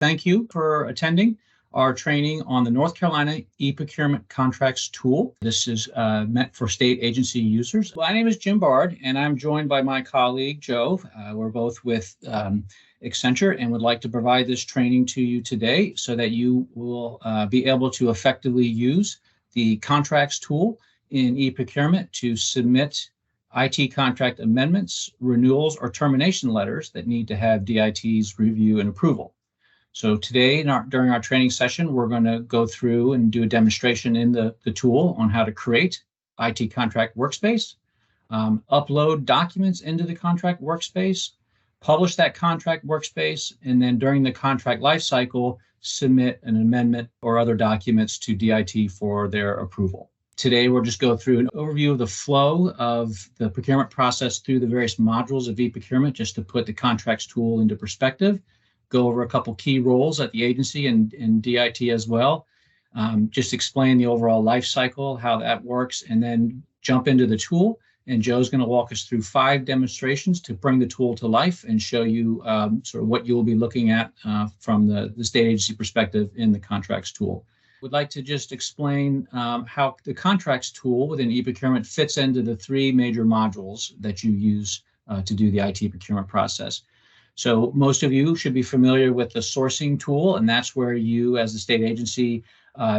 Thank you for attending our training on the North Carolina e-Procurement Contracts Tool. This is meant for state agency users. My name is Jim Bard, and I'm joined by my colleague, Joe. We're both with Accenture and would like to provide this training to you today so that you will be able to effectively use the contracts tool in e-procurement to submit IT contract amendments, renewals, or termination letters that need to have DIT's review and approval. So today, during our training session, we're going to go through and do a demonstration in the tool on how to create IT contract workspace, upload documents into the contract workspace, publish that contract workspace, and then during the contract lifecycle, submit an amendment or other documents to DIT for their approval. Today, we'll just go through an overview of the flow of the procurement process through the various modules of e-procurement, just to put the contracts tool into perspective. Go over a couple key roles at the agency and DIT as well. Just explain the overall life cycle, how that works, and then jump into the tool. And Joe's going to walk us through 5 demonstrations to bring the tool to life and show you sort of what you'll be looking at from the state agency perspective in the contracts tool. We'd like to just explain how the contracts tool within e-procurement fits into the 3 major modules that you use to do the IT procurement process. So most of you should be familiar with the sourcing tool, and that's where you, as the state agency,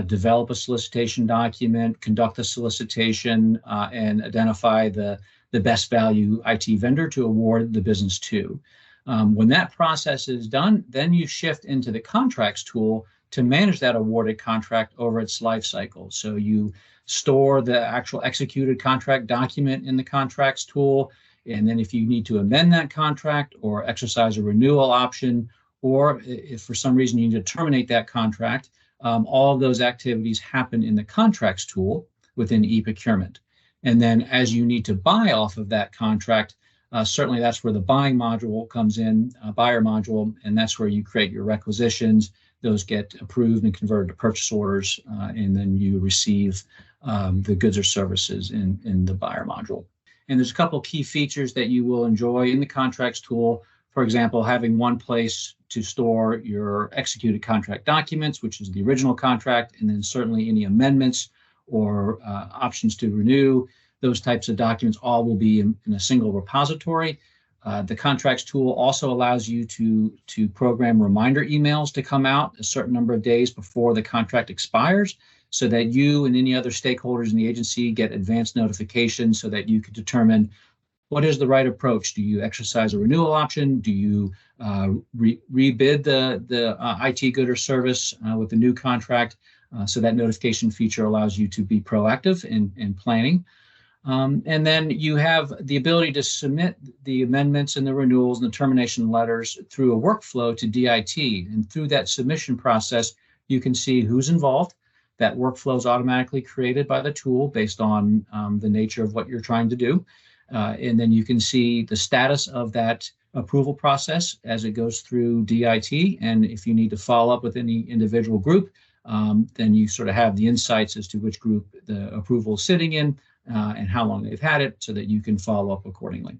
develop a solicitation document, conduct the solicitation, and identify the best value IT vendor to award the business to. When that process is done, then you shift into the contracts tool to manage that awarded contract over its life cycle. So you store the actual executed contract document in the contracts tool. And then if you need to amend that contract or exercise a renewal option, or if for some reason you need to terminate that contract, all of those activities happen in the contracts tool within e-procurement. And then as you need to buy off of that contract, certainly that's where the buying module comes in, buyer module, and that's where you create your requisitions. Those get approved and converted to purchase orders, and then you receive the goods or services in the buyer module. And there's a couple of key features that you will enjoy in the contracts tool. For example, having one place to store your executed contract documents, which is the original contract, and then certainly any amendments or options to renew. Those types of documents all will be in a single repository. The contracts tool also allows you to program reminder emails to come out a certain number of days before the contract expires, so that you and any other stakeholders in the agency get advanced notification so that you can determine what is the right approach. Do you exercise a renewal option? Do you rebid the IT good or service with the new contract? So that notification feature allows you to be proactive in planning. And then you have the ability to submit the amendments and the renewals and the termination letters through a workflow to DIT. And through that submission process, you can see who's involved. That workflow is automatically created by the tool based on the nature of what you're trying to do. And then you can see the status of that approval process as it goes through DIT. And if you need to follow up with any individual group, then you sort of have the insights as to which group the approval is sitting in and how long they've had it, so that you can follow up accordingly.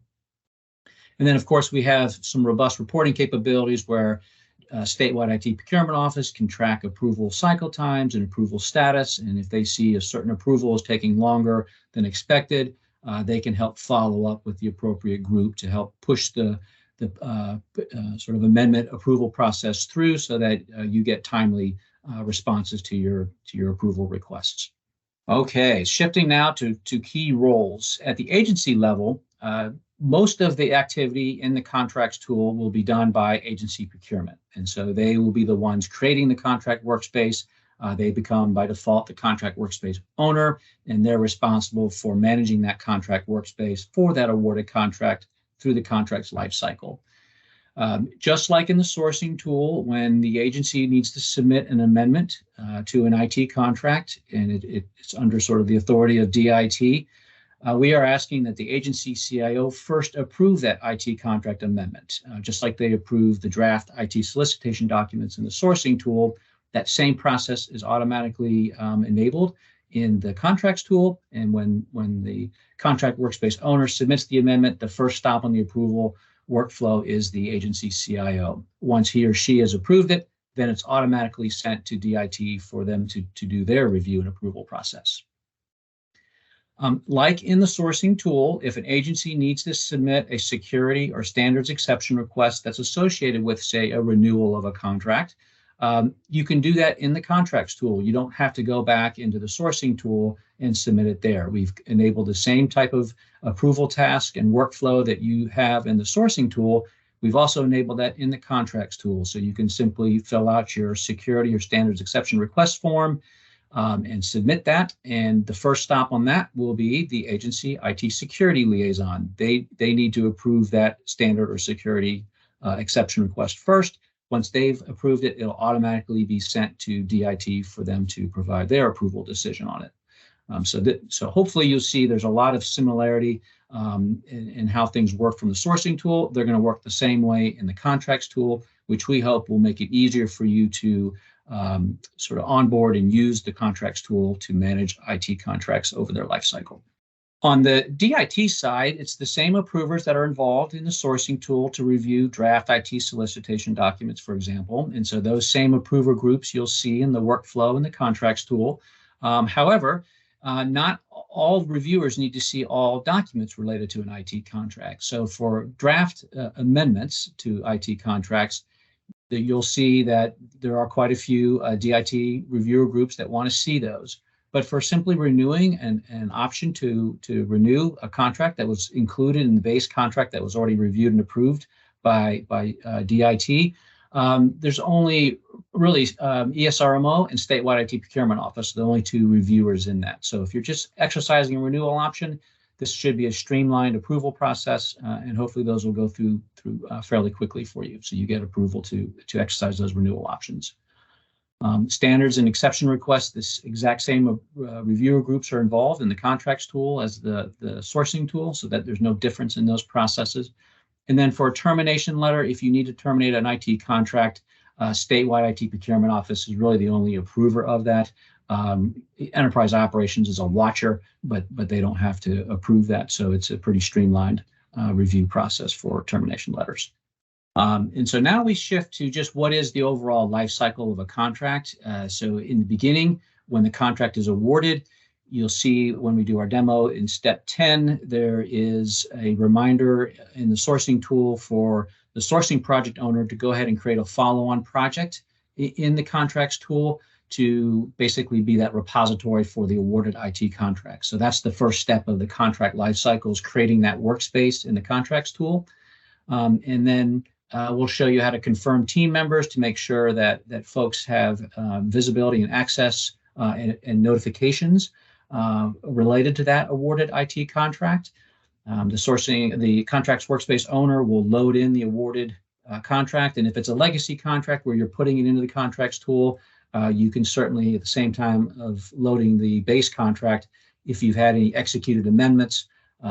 And then, of course, we have some robust reporting capabilities where Statewide IT Procurement Office can track approval cycle times and approval status. And if they see a certain approval is taking longer than expected, they can help follow up with the appropriate group to help push the sort of amendment approval process through, so that you get timely responses to your approval requests. Okay, shifting now to key roles. At the agency level, most of the activity in the contracts tool will be done by agency procurement. And so they will be the ones creating the contract workspace. They become, by default, the contract workspace owner, and they're responsible for managing that contract workspace for that awarded contract through the contract's life cycle. Just like in the sourcing tool, when the agency needs to submit an amendment to an IT contract, and it's under sort of the authority of DIT, we are asking that the agency CIO first approve that IT contract amendment. Just like they approve the draft IT solicitation documents in the sourcing tool, that same process is automatically enabled in the contracts tool. And when the contract workspace owner submits the amendment, the first stop on the approval workflow is the agency CIO. Once he or she has approved it, then it's automatically sent to DIT for them to do their review and approval process. Like in the sourcing tool, if an agency needs to submit a security or standards exception request that's associated with, say, a renewal of a contract, you can do that in the contracts tool. You don't have to go back into the sourcing tool and submit it there. We've enabled the same type of approval task and workflow that you have in the sourcing tool. We've also enabled that in the contracts tool. So you can simply fill out your security or standards exception request form and submit that. And the first stop on that will be the agency IT security liaison. They need to approve that standard or security exception request first. Once they've approved it, it'll automatically be sent to DIT for them to provide their approval decision on it. So hopefully you'll see there's a lot of similarity in how things work from the sourcing tool. They're going to work the same way in the contracts tool, which we hope will make it easier for you to sort of onboard and use the contracts tool to manage IT contracts over their life cycle. On the DIT side, it's the same approvers that are involved in the sourcing tool to review draft IT solicitation documents, for example. And so those same approver groups you'll see in the workflow in the contracts tool. However, not all reviewers need to see all documents related to an IT contract. So for draft amendments to IT contracts, you'll see that there are quite a few DIT reviewer groups that want to see those. But for simply renewing an option to renew a contract that was included in the base contract that was already reviewed and approved by DIT, there's only really ESRMO and Statewide IT Procurement Office, the only two reviewers in that. So if you're just exercising a renewal option, this should be a streamlined approval process, and hopefully those will go through fairly quickly for you. So you get approval to exercise those renewal options. Standards and exception requests, this exact same reviewer groups are involved in the contracts tool as the sourcing tool, so that there's no difference in those processes. And then for a termination letter, if you need to terminate an IT contract, Statewide IT Procurement Office is really the only approver of that. Enterprise Operations is a watcher, but they don't have to approve that. So it's a pretty streamlined review process for termination letters. And so now we shift to just what is the overall life cycle of a contract. So in the beginning, when the contract is awarded, you'll see when we do our demo in step 10, there is a reminder in the sourcing tool for the sourcing project owner to go ahead and create a follow-on project in the contracts tool to basically be that repository for the awarded IT contract. So that's the first step of the contract lifecycle, is creating that workspace in the contracts tool. And then we'll show you how to confirm team members to make sure that folks have visibility and access and notifications related to that awarded IT contract. The contracts workspace owner will load in the awarded contract. And if it's a legacy contract where you're putting it into the contracts tool, you can certainly, at the same time of loading the base contract, if you've had any executed amendments,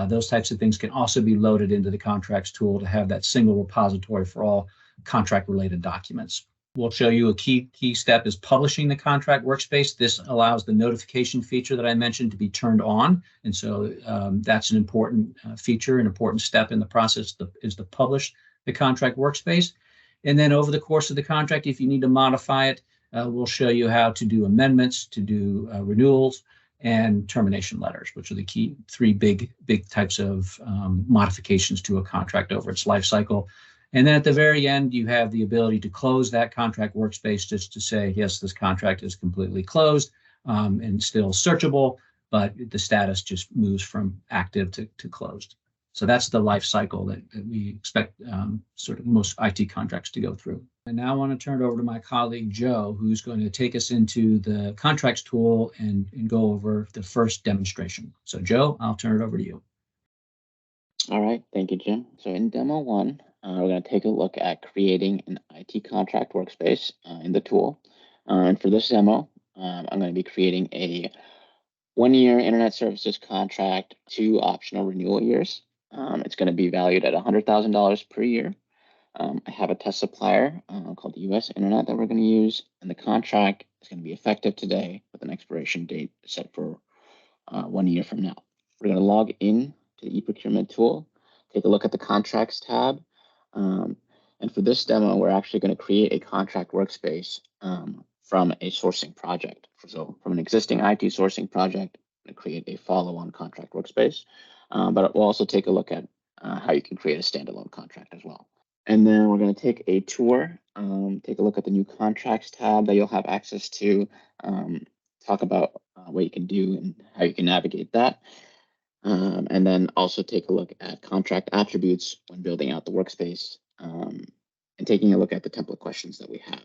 those types of things can also be loaded into the contracts tool to have that single repository for all contract-related documents. We'll show you a key step is publishing the contract workspace. This allows the notification feature that I mentioned to be turned on. And so that's an important feature, an important step in the process is to publish the contract workspace. And then over the course of the contract, if you need to modify it, we'll show you how to do amendments, to do renewals, and termination letters, which are the three big types of modifications to a contract over its life cycle. And then at the very end, you have the ability to close that contract workspace just to say, yes, this contract is completely closed and still searchable, but the status just moves from active to closed. So that's the life cycle that we expect sort of most IT contracts to go through. And now I want to turn it over to my colleague, Joe, who's going to take us into the contracts tool and go over the first demonstration. So Joe, I'll turn it over to you. All right, thank you, Jim. So in demo 1, we're going to take a look at creating an IT contract workspace in the tool. And for this demo, I'm going to be creating a 1-year internet services contract, 2 optional renewal years. It's going to be valued at $100,000 per year. I have a test supplier called US Internet that we're going to use, and the contract is going to be effective today with an expiration date set for 1 year from now. We're going to log in to the eProcurement tool, take a look at the contracts tab, and And for this demo, we're actually going to create a contract workspace from a sourcing project. So from an existing IT sourcing project, I'm going to create a follow-on contract workspace. But we'll also take a look at how you can create a standalone contract as well. And then we're going to take a tour, take a look at the new contracts tab that you'll have access to, talk about what you can do and how you can navigate that. And then also take a look at contract attributes when building out the workspace, and taking a look at the template questions that we have.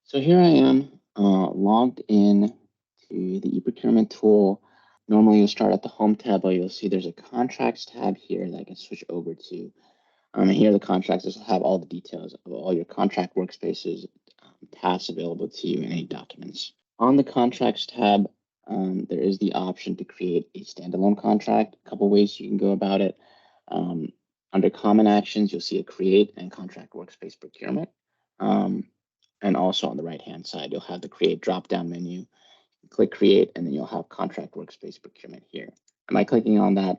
So here I am logged in to the eProcurement tool. Normally you'll start at the home tab, but you'll see there's a contracts tab here that I can switch over to. And here the contracts will have all the details of all your contract workspaces, tasks available to you, and any documents. On the contracts tab, there is the option to create a standalone contract. A couple ways you can go about it. Under common actions, you'll see a create and contract workspace procurement. And also on the right-hand side, you'll have the create drop-down menu. Click create, and then you'll have contract workspace procurement here. And by clicking on that,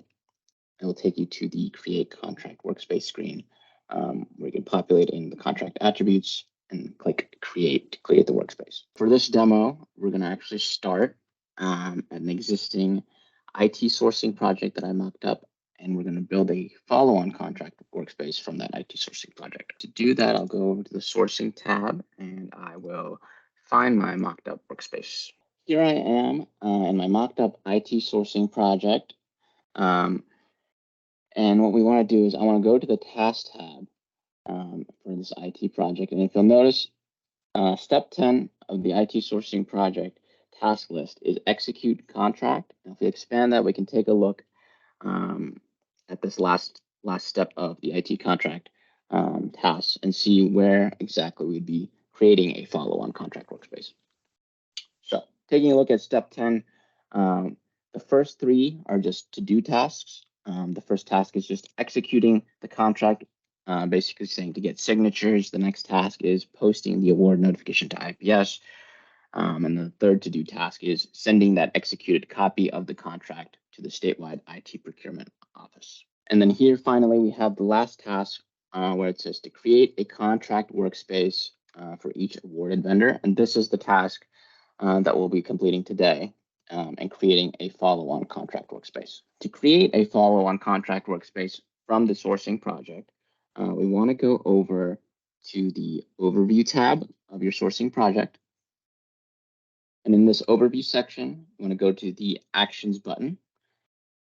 it will take you to the create contract workspace screen, where you can populate in the contract attributes and click create to create the workspace. For this demo, we're going to actually start at an existing IT sourcing project that I mocked up, and we're going to build a follow-on contract workspace from that IT sourcing project. To do that, I'll go over to the sourcing tab and I will find my mocked up workspace. Here I am in my mocked up IT sourcing project. And what we want to do is I want to go to the task tab for this IT project. And if you'll notice, step 10 of the IT sourcing project task list is execute contract. And if we expand that, we can take a look at this last step of the IT contract tasks and see where exactly we'd be creating a follow-on contract workspace. So taking a look at step 10, the first three are just to-do tasks. The first task is just executing the contract, basically saying to get signatures. The next task is posting the award notification to IPS. And the third to-do task is sending that executed copy of the contract to the statewide IT procurement office. And then here, finally, we have the last task where it says to create a contract workspace for each awarded vendor. And this is the task that we'll be completing today. And creating a follow-on contract workspace. To create a follow-on contract workspace from the sourcing project, we want to go over to the overview tab of your sourcing project. And in this overview section, you want to go to the actions button,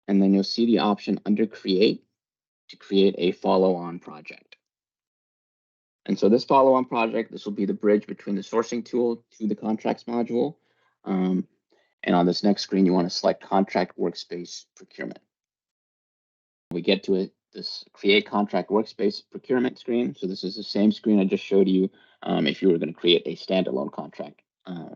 and then you'll see the option under create to create a follow-on project. And so this follow-on project, this will be the bridge between the sourcing tool to the contracts module. And on this next screen, you want to select Contract Workspace Procurement. We get to it, this Create Contract Workspace Procurement screen. So this is the same screen I just showed you if you were going to create a standalone contract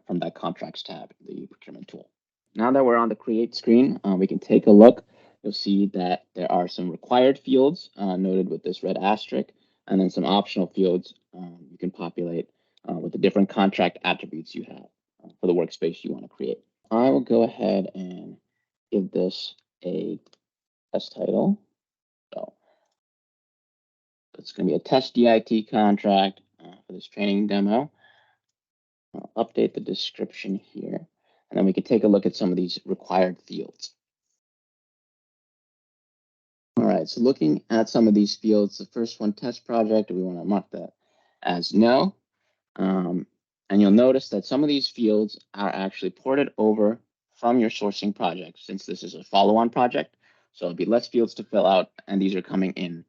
from that Contracts tab, the Procurement tool. Now that we're on the Create screen, we can take a look. You'll see that there are some required fields noted with this red asterisk, and then some optional fields you can populate with the different contract attributes you have for the workspace you want to create. I will go ahead and give this a test title. So it's going to be a test DIT contract for this training demo. I'll update the description here, and then we can take a look at some of these required fields. All right, so looking at some of these fields, the first one, test project, we want to mark that as no. And you'll notice that some of these fields are actually ported over from your sourcing project, since this is a follow-on project. So it'll be less fields to fill out, and these are coming in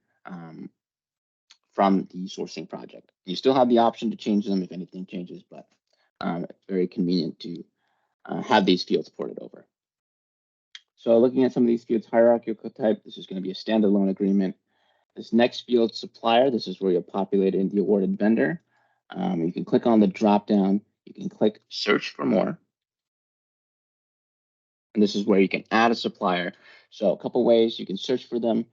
from the sourcing project. You still have the option to change them if anything changes, but it's very convenient to have these fields ported over. So looking at some of these fields, hierarchical type, this is going to be a standalone agreement. This next field, supplier, this is where you'll populate in the awarded vendor. You can click on the drop down. You can click search for more. And this is where you can add a supplier. So a couple ways you can search for them.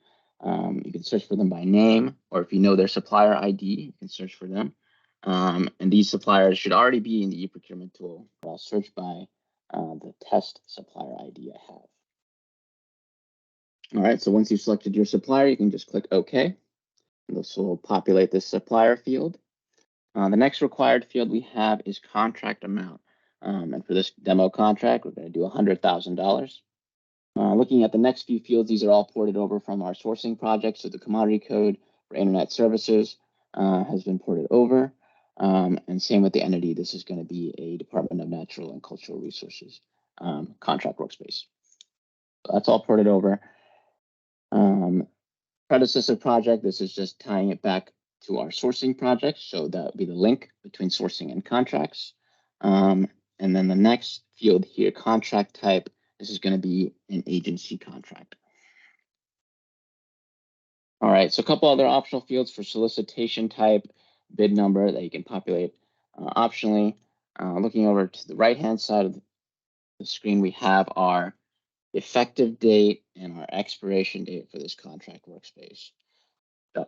You can search for them by name, or if you know their supplier ID, you can search for them. And these suppliers should already be in the eProcurement tool. I'll search by the test supplier ID I have. All right, so once you've selected your supplier, you can just click OK. This will populate this supplier field. The next required field we have is contract amount. And for this demo contract, we're going to do $100,000. Looking at the next few fields, these are all ported over from our sourcing project. So the commodity code for internet services has been ported over. And same with the entity. This is going to be a Department of Natural and Cultural Resources contract workspace. So that's all ported over. Predecessor project, this is just tying it back to our sourcing project. So that would be the link between sourcing and contracts. And then the next field here, contract type, this is going to be an agency contract. All right, so a couple other optional fields for solicitation type, bid number that you can populate optionally. Looking over to the right-hand side of the screen, we have our effective date and our expiration date for this contract workspace. So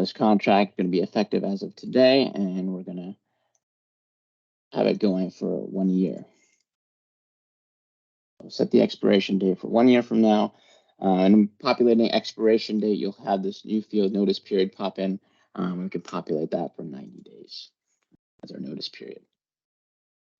this contract is going to be effective as of today, and we're going to have it going for 1 year. I'll set the expiration date for 1 year from now. And populating expiration date, you'll have this new field notice period pop in. We can populate that for 90 days as our notice period.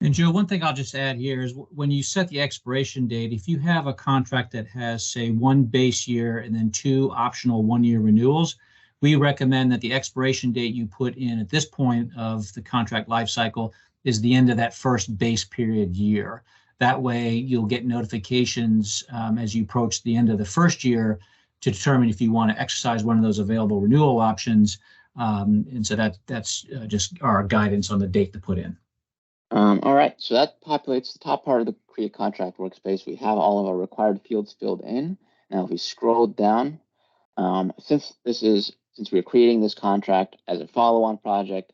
And Joe, one thing I'll just add here is when you set the expiration date, if you have a contract that has, say, 1 base year and then 2 optional 1-year renewals, we recommend that the expiration date you put in at this point of the contract lifecycle is the end of that first base period year. That way, you'll get notifications as you approach the end of the first year to determine if you want to exercise one of those available renewal options. And so that's just our guidance on the date to put in. All right, so that populates the top part of the Create Contract workspace. We have all of our required fields filled in. Now, if we scroll down, since we're creating this contract as a follow-on project,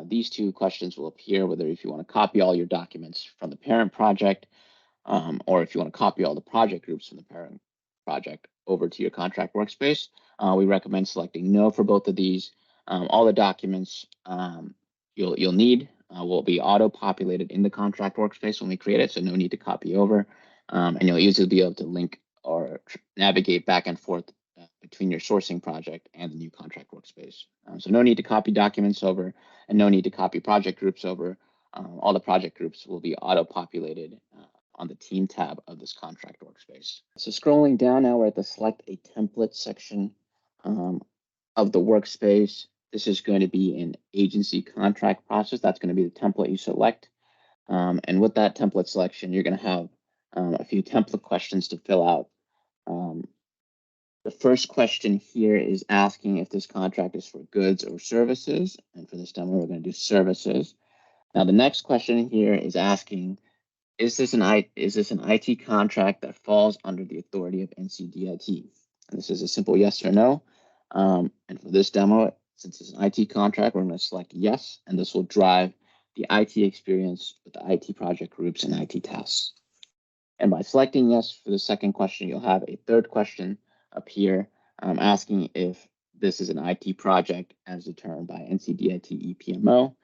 these 2 questions will appear, whether if you want to copy all your documents from the parent project, or if you want to copy all the project groups from the parent project over to your contract workspace. We recommend selecting no for both of these. All the documents you'll need will be auto-populated in the contract workspace when we create it, so no need to copy over. And you'll easily be able to link or navigate back and forth between your sourcing project and the new contract workspace. So no need to copy documents over and no need to copy project groups over. All the project groups will be auto-populated on the team tab of this contract workspace. So scrolling down now, we're at the select a template section of the workspace. This is going to be an agency contract process. That's going to be the template you select. And with that template selection, you're going to have a few template questions to fill out. The first question here is asking if this contract is for goods or services. And for this demo, we're going to do services. Now, the next question here is asking, is this an IT contract that falls under the authority of NCDIT? And this is a simple yes or no. And for this demo, since it's an IT contract, we're going to select yes, and this will drive the IT experience with the IT project groups and IT tasks. And by selecting yes for the second question, you'll have a third question appear asking if this is an IT project as determined by NCDIT EPMO.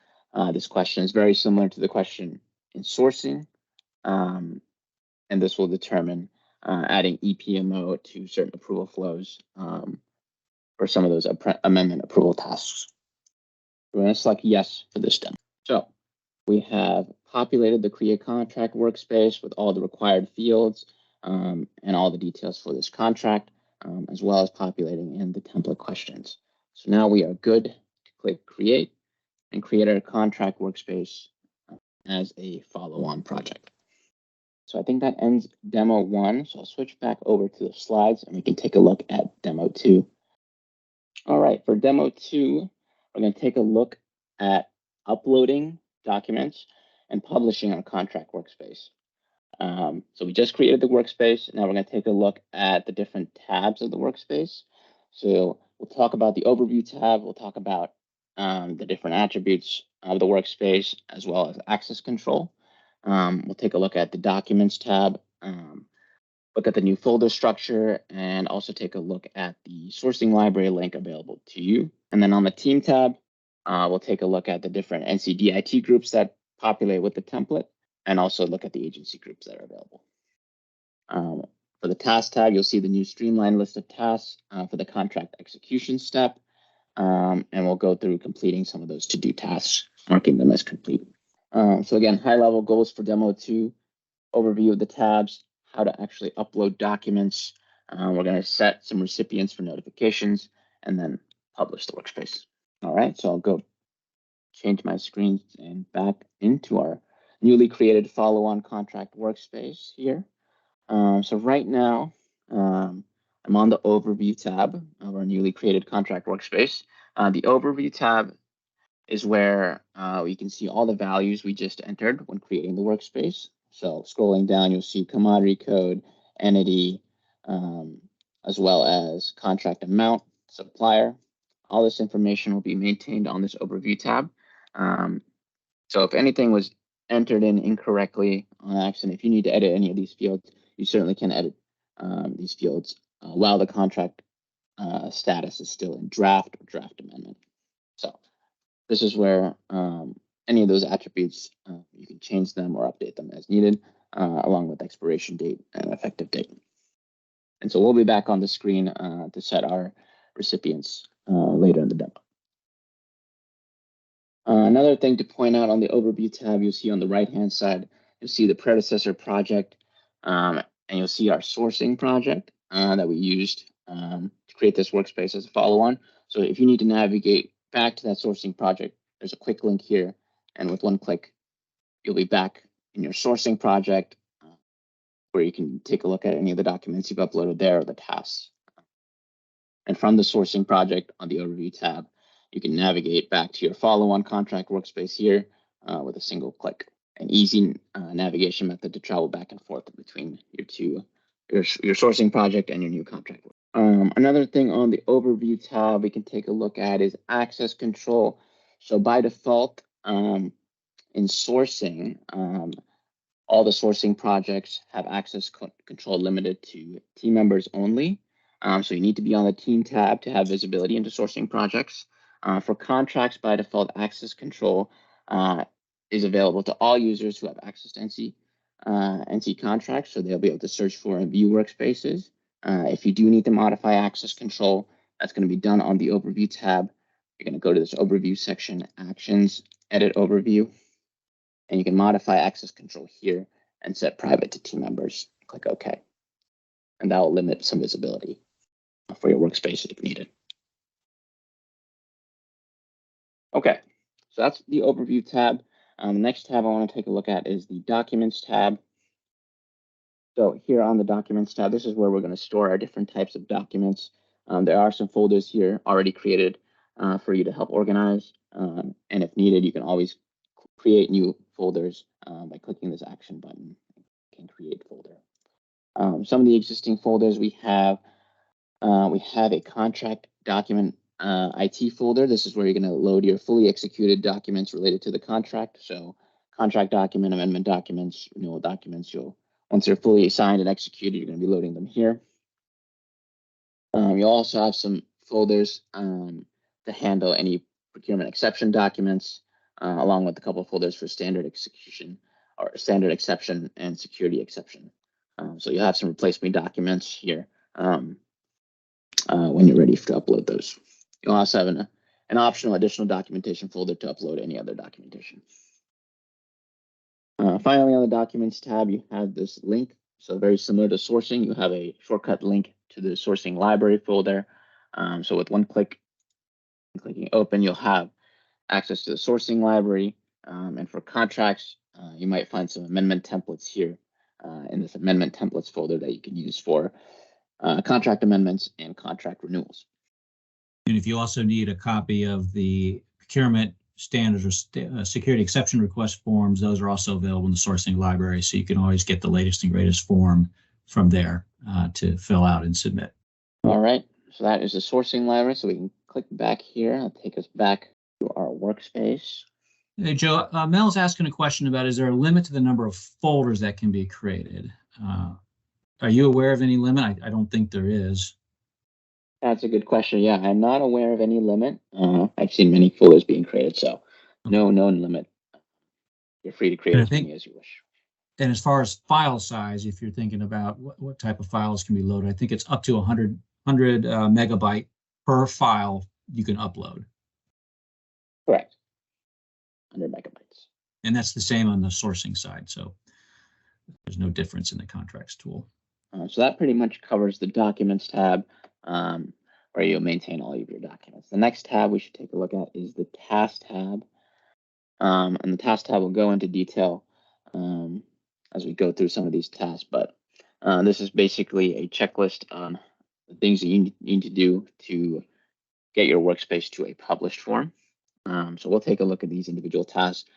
This question is very similar to the question in sourcing, and this will determine adding EPMO to certain approval flows for some of those amendment approval tasks. We're going to select yes for this demo. So we have populated the Create Contract workspace with all the required fields and all the details for this contract, as well as populating in the template questions. So now we are good to click Create and create our contract workspace as a follow-on project. So I think that ends demo 1. So I'll switch back over to the slides and we can take a look at demo 2. All right, for demo 2, we're going to take a look at uploading documents and publishing our contract workspace. So we just created the workspace. Now we're going to take a look at the different tabs of the workspace. So we'll talk about the overview tab. We'll talk about the different attributes of the workspace, as well as access control. We'll take a look at the documents tab, look at the new folder structure, and also take a look at the sourcing library link available to you. And then on the team tab, we'll take a look at the different NCDIT groups that populate with the template, and also look at the agency groups that are available. For the task tab, you'll see the new streamlined list of tasks for the contract execution step. and we'll go through completing some of those to-do tasks, marking them as complete. So again, high-level goals for demo 2, overview of the tabs, how to actually upload documents. We're going to set some recipients for notifications and then publish the workspace. All right, so I'll go change my screen and back into our newly created follow-on contract workspace here. So right now, I'm on the overview tab of our newly created contract workspace. The overview tab is where we can see all the values we just entered when creating the workspace. So scrolling down, you'll see commodity code, entity, as well as contract amount, supplier. All this information will be maintained on this overview tab. So if anything was entered in incorrectly on accident, if you need to edit any of these fields, you certainly can edit these fields while the contract status is still in draft or draft amendment. So this is where any of those attributes, you can change them or update them as needed, along with expiration date and effective date. And so we'll be back on the screen to set our recipients later in the demo. Another thing to point out on the overview tab, you'll see on the right-hand side, you'll see the predecessor project, and you'll see our sourcing project that we used to create this workspace as a follow-on. So if you need to navigate back to that sourcing project, there's a quick link here, and with one click, you'll be back in your sourcing project where you can take a look at any of the documents you've uploaded there or the tasks. And from the sourcing project on the overview tab, you can navigate back to your follow-on contract workspace here with a single click. An easy navigation method to travel back and forth between your sourcing project and your new contract. Another thing on the overview tab we can take a look at is access control. So by default, in sourcing, all the sourcing projects have access control limited to team members only. So you need to be on the team tab to have visibility into sourcing projects. For contracts, by default, access control is available to all users who have access to NC contracts, so they'll be able to search for and view workspaces. If you do need to modify access control, that's going to be done on the overview tab. You're going to go to this overview section, actions, edit overview, and you can modify access control here and set private to team members. Click OK. And that will limit some visibility for your workspace if needed. Okay, so that's the overview tab. The next tab I want to take a look at is the documents tab. So here on the documents tab, this is where we're going to store our different types of documents. There are some folders here already created for you to help organize. And if needed, you can always create new folders by clicking this action button. You can create folder. Some of the existing folders we have a contract document IT folder. This is where you're going to load your fully executed documents related to the contract. So contract document, amendment documents, renewal documents. Once they're fully signed and executed, you're going to be loading them here. You'll also have some folders to handle any procurement exception documents, along with a couple of folders for standard execution or standard exception and security exception. So you'll have some replace me documents here when you're ready to upload those. You'll also have an optional additional documentation folder to upload any other documentation. Finally, on the Documents tab, you have this link. So very similar to sourcing, you have a shortcut link to the sourcing library folder. So with one click, clicking open, you'll have access to the sourcing library. And for contracts, you might find some amendment templates here in this amendment templates folder that you can use for contract amendments and contract renewals. And if you also need a copy of the procurement standards or security exception request forms, those are also available in the sourcing library. So you can always get the latest and greatest form from there to fill out and submit. All right, so that is the sourcing library. So we can click back here. It'll take us back to our workspace. Hey, Joe, Mel's asking a question about, is there a limit to the number of folders that can be created? Are you aware of any limit? I don't think there is. That's a good question. Yeah, I'm not aware of any limit. I've seen many folders being created, so no known limit. You're free to create as many as you wish. And as far as file size, if you're thinking about what type of files can be loaded, I think it's up to 100 megabyte per file you can upload. Correct. 100 megabytes. And that's the same on the sourcing side. So there's no difference in the contracts tool. So that pretty much covers the documents tab, where you'll maintain all of your documents. The next tab we should take a look at is the task tab. And the task tab will go into detail as we go through some of these tasks, but this is basically a checklist on the things that you need to do to get your workspace to a published form. So we'll take a look at these individual tasks.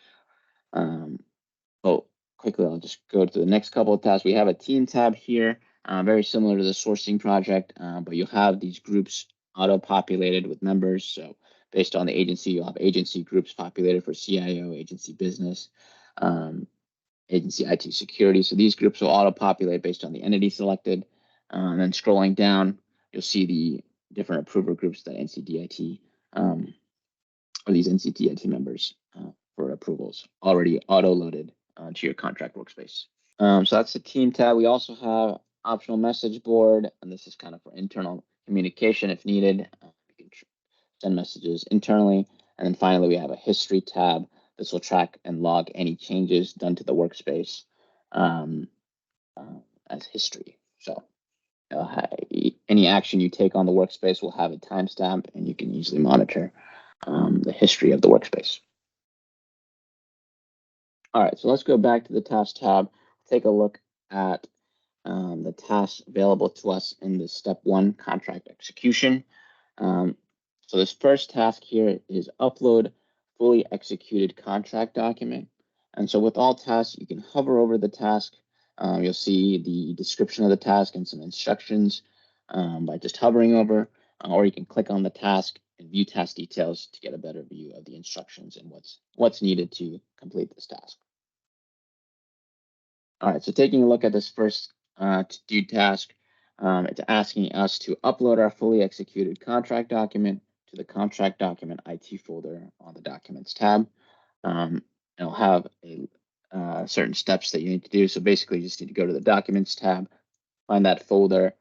Quickly, I'll just go to the next couple of tasks. We have a team tab here, very similar to the sourcing project, but you'll have these groups auto-populated with members. So based on the agency, you'll have agency groups populated for CIO, agency business, agency IT security. So these groups will auto-populate based on the entity selected. And then scrolling down, you'll see the different approver groups that NCDIT or these NCDIT members for approvals already auto-loaded to your contract workspace. So that's the team tab. We also have optional message board, and this is kind of for internal communication if needed. You can send messages internally. And then finally, we have a history tab. This will track and log any changes done to the workspace as history. So any action you take on the workspace will have a timestamp, and you can easily monitor the history of the workspace. All right, so let's go back to the task tab, take a look at the tasks available to us in the step 1 contract execution. So this first task here is upload fully executed contract document. And so with all tasks, you can hover over the task. You'll see the description of the task and some instructions by just hovering over, or you can click on the task and view task details to get a better view of the instructions and what's needed to complete this task. All right, so taking a look at this first to-do task, it's asking us to upload our fully executed contract document to the contract document IT folder on the documents tab. It'll have certain steps that you need to do. So basically you just need to go to the documents tab, find that folder,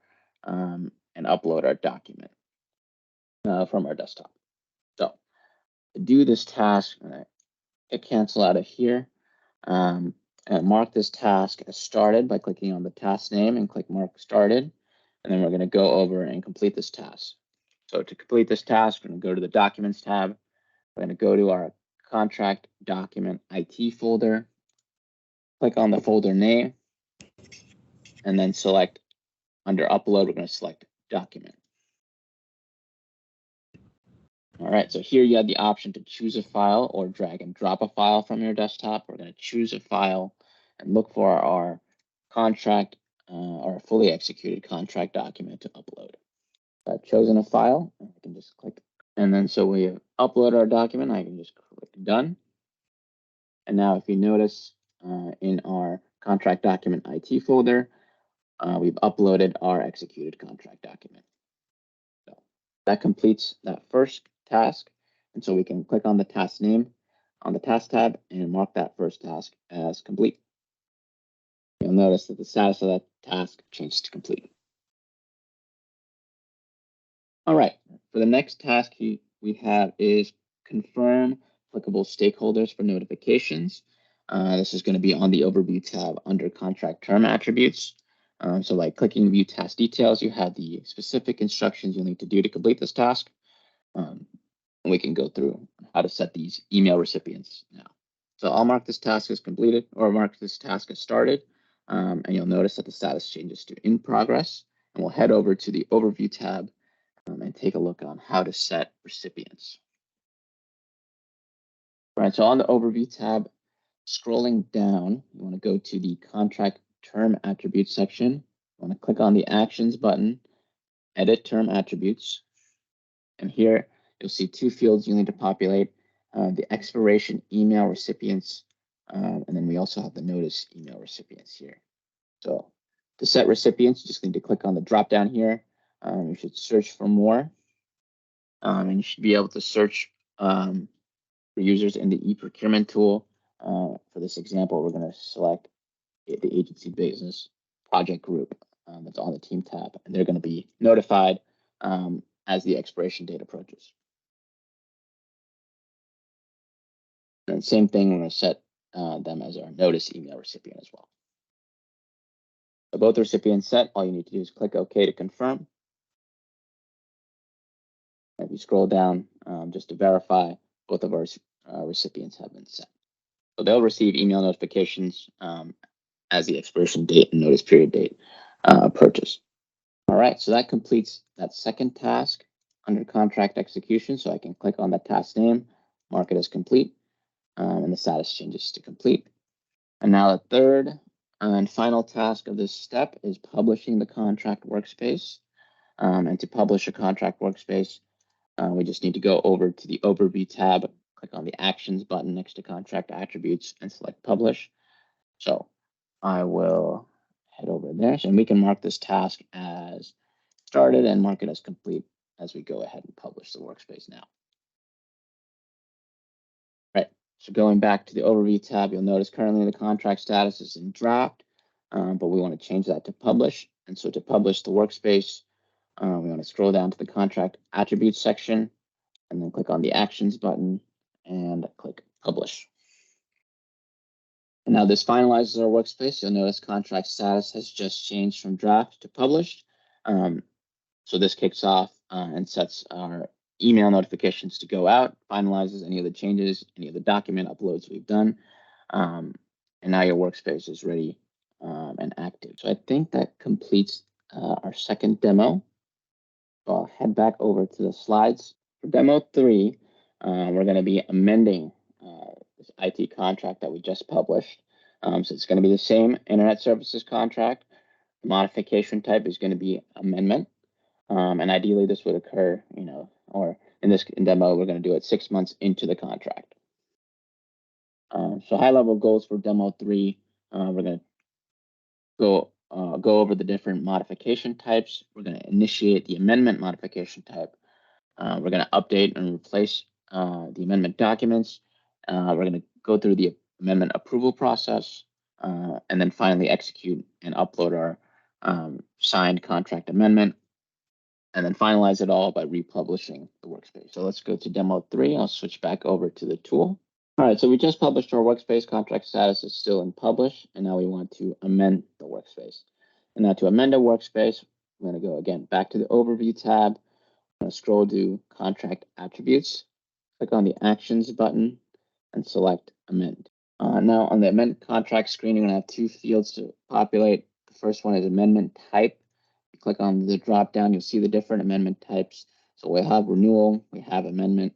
and upload our document from our desktop. So to do this task, I'm going to cancel out of here. And mark this task as started by clicking on the task name and click mark started. And then we're going to go over and complete this task. So to complete this task, we're going to go to the documents tab. We're going to go to our contract document IT folder, click on the folder name, and then select under upload, we're going to select document. All right, so here you have the option to choose a file or drag and drop a file from your desktop. We're going to choose a file and look for our contract or fully executed contract document to upload. I've chosen a file, I can just click, and then so we upload our document. I can just click done. And now if you notice in our contract document IT folder, we've uploaded our executed contract document. So that completes that first task. And so we can click on the task name on the task tab and mark that first task as complete. You'll notice that the status of that task changed to complete. All right, for the next task we have is confirm applicable stakeholders for notifications. This is going to be on the overview tab under contract term attributes. So by clicking view task details, you have the specific instructions you'll need to do to complete this task. And we can go through how to set these email recipients now. So I'll mark this task as completed or mark this task as started. And you'll notice that the status changes to in progress. And we'll head over to the overview tab and take a look on how to set recipients. All right, so on the overview tab, scrolling down, you want to go to the contract term attributes section. You want to click on the actions button, edit term attributes. And here you'll see 2 fields you need to populate, the expiration email recipients, and then we also have the notice email recipients here. So to set recipients, you just need to click on the drop down here. You should search for more, and you should be able to search for users in the e-procurement tool. For this example, we're going to select the agency business project group that's on the team tab, and they're going to be notified as the expiration date approaches. And same thing, we're going to set them as our notice email recipient as well. So both recipients set, all you need to do is click OK to confirm. If you scroll down just to verify, both of our recipients have been set. So they'll receive email notifications as the expiration date and notice period date approaches. All right, so that completes that second task under contract execution. So I can click on the task name, mark it as complete, and the status changes to complete. And now the third and final task of this step is publishing the contract workspace. And to publish a contract workspace, we just need to go over to the Overview tab, click on the Actions button next to Contract Attributes, and select Publish. So I will head over there, and we can mark this task as started and mark it as complete as we go ahead and publish the workspace now. Right, so going back to the Overview tab, you'll notice currently the contract status is in draft, but we want to change that to publish. And so to publish the workspace, we want to scroll down to the Contract Attributes section, and then click on the Actions button and click Publish. And now this finalizes our workspace. You'll notice contract status has just changed from draft to published. So this kicks off and sets our email notifications to go out, finalizes any of the changes, any of the document uploads we've done. And now your workspace is ready and active. So I think that completes our second demo. So I'll head back over to the slides. For demo 3, we're going to be amending this IT contract that we just published. So it's going to be the same internet services contract. The modification type is going to be amendment. And ideally this would occur, or in this demo, we're going to do it 6 months into the contract. So high level goals for demo 3, we're going to go over the different modification types. We're going to initiate the amendment modification type. We're going to update and replace the amendment documents. We're going to go through the amendment approval process, and then finally execute and upload our signed contract amendment, and then finalize it all by republishing the workspace. So let's go to demo 3. I'll switch back over to the tool. All right, so we just published our workspace. Contract status is still in publish, and now we want to amend the workspace. And now to amend a workspace, I'm going to go again back to the Overview tab. I'm going to scroll to Contract Attributes, click on the Actions button, and select Amend. Now on the Amend Contract screen, you're going to have 2 fields to populate. The first one is Amendment Type. You click on the drop-down, you'll see the different amendment types. So we have renewal, we have amendment,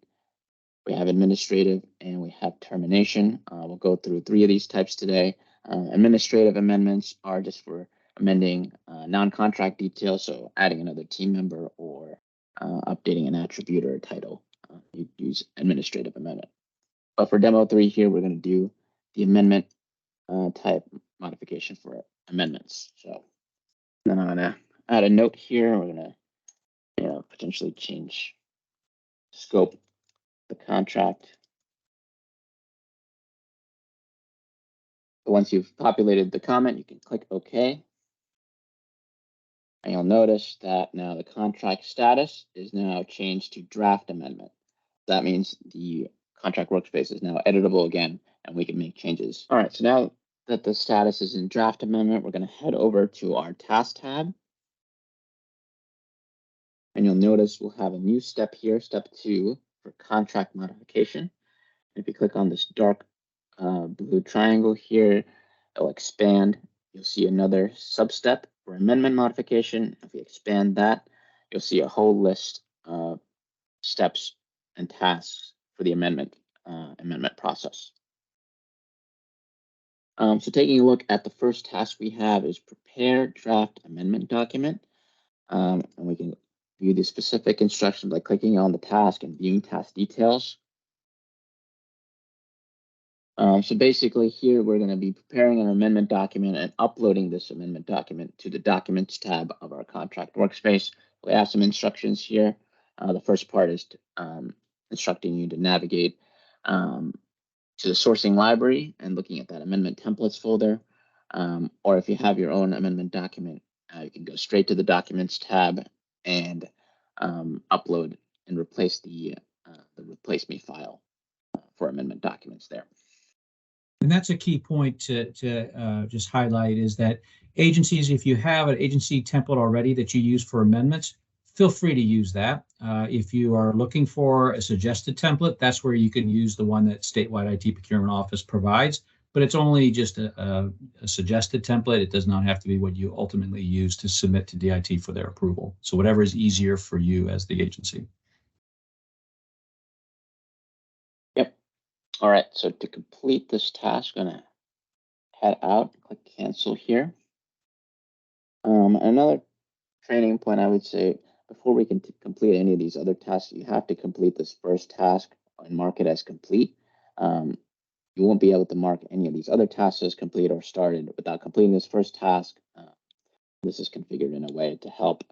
we have administrative, and we have termination. We'll go through 3 of these types today. Administrative amendments are just for amending non-contract details, so adding another team member or updating an attribute or a title. You use administrative amendment. But for demo 3 here, we're going to do the amendment type modification for amendments. So then I'm going to add a note here. We're going to potentially change scope of the contract. But once you've populated the comment, you can click OK. And you'll notice that now the contract status is now changed to draft amendment. That means the contract workspace is now editable again, and we can make changes. All right, so now that the status is in draft amendment, we're going to head over to our task tab. And you'll notice we'll have a new step here, step 2, for contract modification. If you click on this dark blue triangle here, it'll expand. You'll see another sub-step for amendment modification. If you expand that, you'll see a whole list of steps and tasks for the amendment process. So taking a look at the first task we have is prepare draft amendment document. And we can view the specific instructions by clicking on the task and viewing task details. So basically here, we're going to be preparing an amendment document and uploading this amendment document to the Documents tab of our contract workspace. We have some instructions here. The first part is instructing you to navigate to the sourcing library and looking at that amendment templates folder. Or if you have your own amendment document, you can go straight to the Documents tab and upload and replace the Replace Me file for amendment documents there. And that's a key point to just highlight is that agencies, if you have an agency template already that you use for amendments, feel free to use that. If you are looking for a suggested template, that's where you can use the one that Statewide IT Procurement Office provides, but it's only just a suggested template. It does not have to be what you ultimately use to submit to DIT for their approval. So whatever is easier for you as the agency. All right, so to complete this task, I'm gonna head out, click cancel here. Another training point I would say, before we can complete any of these other tasks, you have to complete this first task and mark it as complete. You won't be able to mark any of these other tasks as complete or started without completing this first task. This is configured in a way to help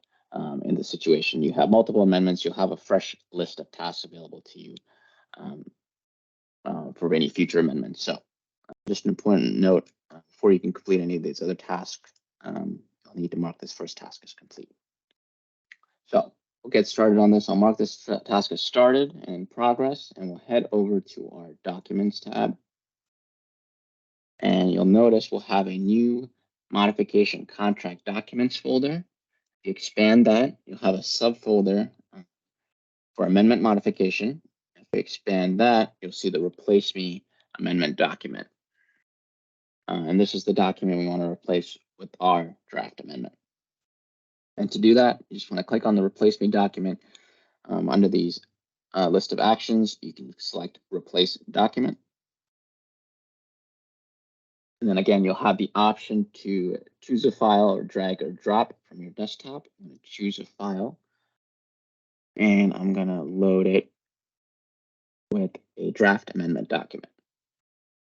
in the situation. You have multiple amendments, you'll have a fresh list of tasks available to you for any future amendments. So just an important note, before you can complete any of these other tasks, you'll need to mark this first task as complete. So we'll get started on this. I'll mark this task as started and in progress, and we'll head over to our Documents tab. And you'll notice we'll have a new Modification Contract Documents folder. If you expand that, you'll have a subfolder for Amendment Modification. If we expand that, you'll see the Replace Me amendment document. And this is the document we want to replace with our draft amendment. And to do that, you just want to click on the Replace Me document. Under these list of actions, you can select Replace Document. And then again, you'll have the option to choose a file or drag or drop from your desktop. I'm going to choose a file. And I'm going to load it with a draft amendment document.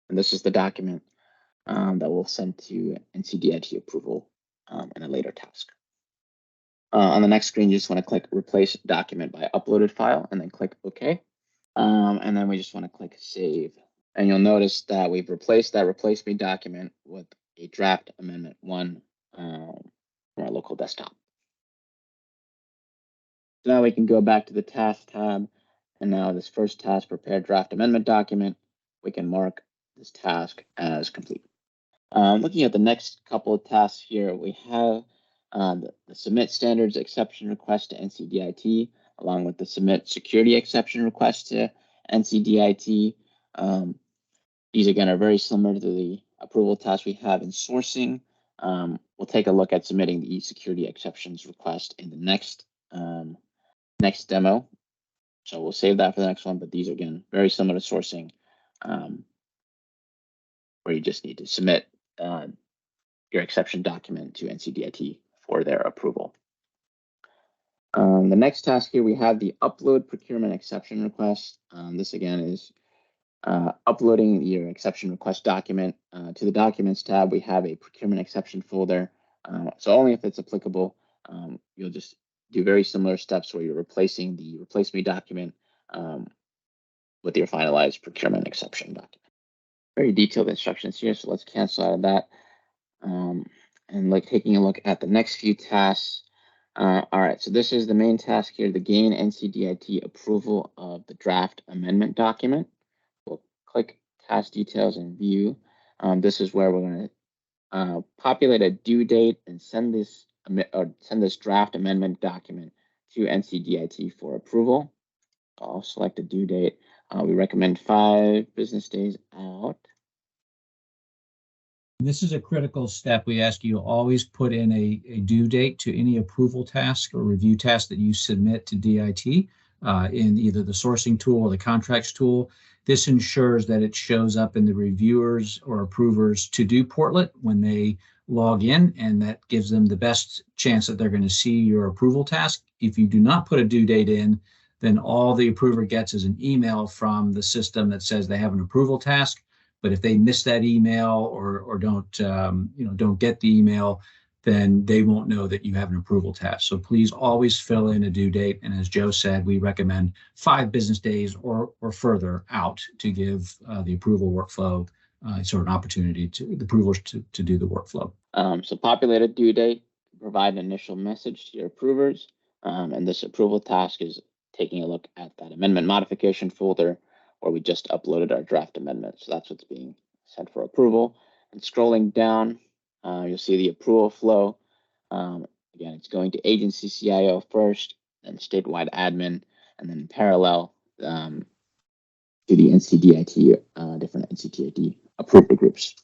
And this is the document that we'll send to NCDIT approval in a later task. On the next screen, you just want to click Replace Document by Uploaded File and then click OK. And then we just want to click Save. And you'll notice that we've replaced that Replace Me document with a draft amendment 1 from our local desktop. So now we can go back to the Task tab. And now this first task, Prepare Draft Amendment Document, we can mark this task as complete. Looking at the next couple of tasks here, we have the Submit Standards Exception Request to NCDIT, along with the Submit Security Exception Request to NCDIT. These, again, are very similar to the approval tasks we have in sourcing. We'll take a look at submitting the security exceptions request in the next demo. So we'll save that for the next one, but these are, again, very similar to sourcing, where you just need to submit your exception document to NCDIT for their approval. The next task here, we have the Upload Procurement Exception Request. This, again, is uploading your exception request document. To the Documents tab, we have a Procurement Exception folder. So only if it's applicable, you'll just do very similar steps where you're replacing the Replace Me document with your finalized procurement exception document. Very detailed instructions here, so let's cancel out of that. And like taking a look at the next few tasks. All right, so this is the main task here, the gain NCDIT approval of the draft amendment document. We'll click Task Details and View. This is where we're going to populate a due date and send this draft amendment document to NCDIT for approval. I'll select a due date. We recommend 5 business days out. This is a critical step. We ask you always put in a due date to any approval task or review task that you submit to DIT in either the sourcing tool or the contracts tool. This ensures that it shows up in the reviewers or approvers to-do portlet when they log in, and that gives them the best chance that they're going to see your approval task. If you do not put a due date in, then all the approver gets is an email from the system that says they have an approval task. But if they miss that email or don't get the email, then they won't know that you have an approval task. So please always fill in a due date. And as Joe said, we recommend 5 business days or further out to give the approval workflow sort of an opportunity to the approvers to do the workflow. So populate a due date, provide an initial message to your approvers, and this approval task is taking a look at that amendment modification folder where we just uploaded our draft amendment. So that's what's being sent for approval. And scrolling down, you'll see the approval flow. Again, it's going to agency CIO first, then statewide admin, and then in parallel to the NCDIT, different NCDIT approval groups.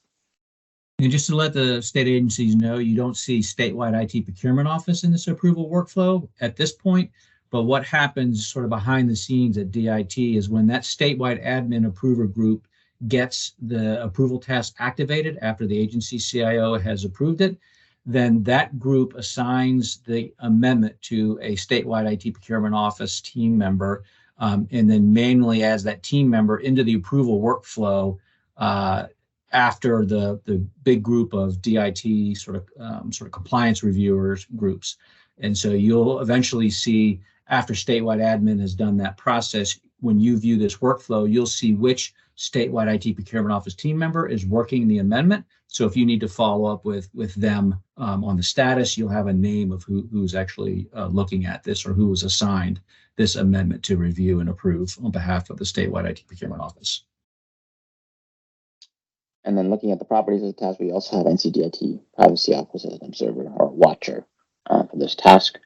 And just to let the state agencies know, you don't see statewide IT procurement office in this approval workflow at this point. But what happens sort of behind the scenes at DIT is when that statewide admin approver group gets the approval task activated after the agency CIO has approved it, then that group assigns the amendment to a statewide IT procurement office team member, and then manually adds that team member into the approval workflow after the big group of DIT sort of compliance reviewers groups. And so you'll eventually see, after statewide admin has done that process, when you view this workflow, you'll see which statewide IT procurement office team member is working the amendment. So if you need to follow up with them on the status, you'll have a name of who's actually looking at this or who was assigned this amendment to review and approve on behalf of the statewide IT procurement office. And then looking at the properties of the task, we also have NCDIT Privacy Office as an observer or watcher for this task.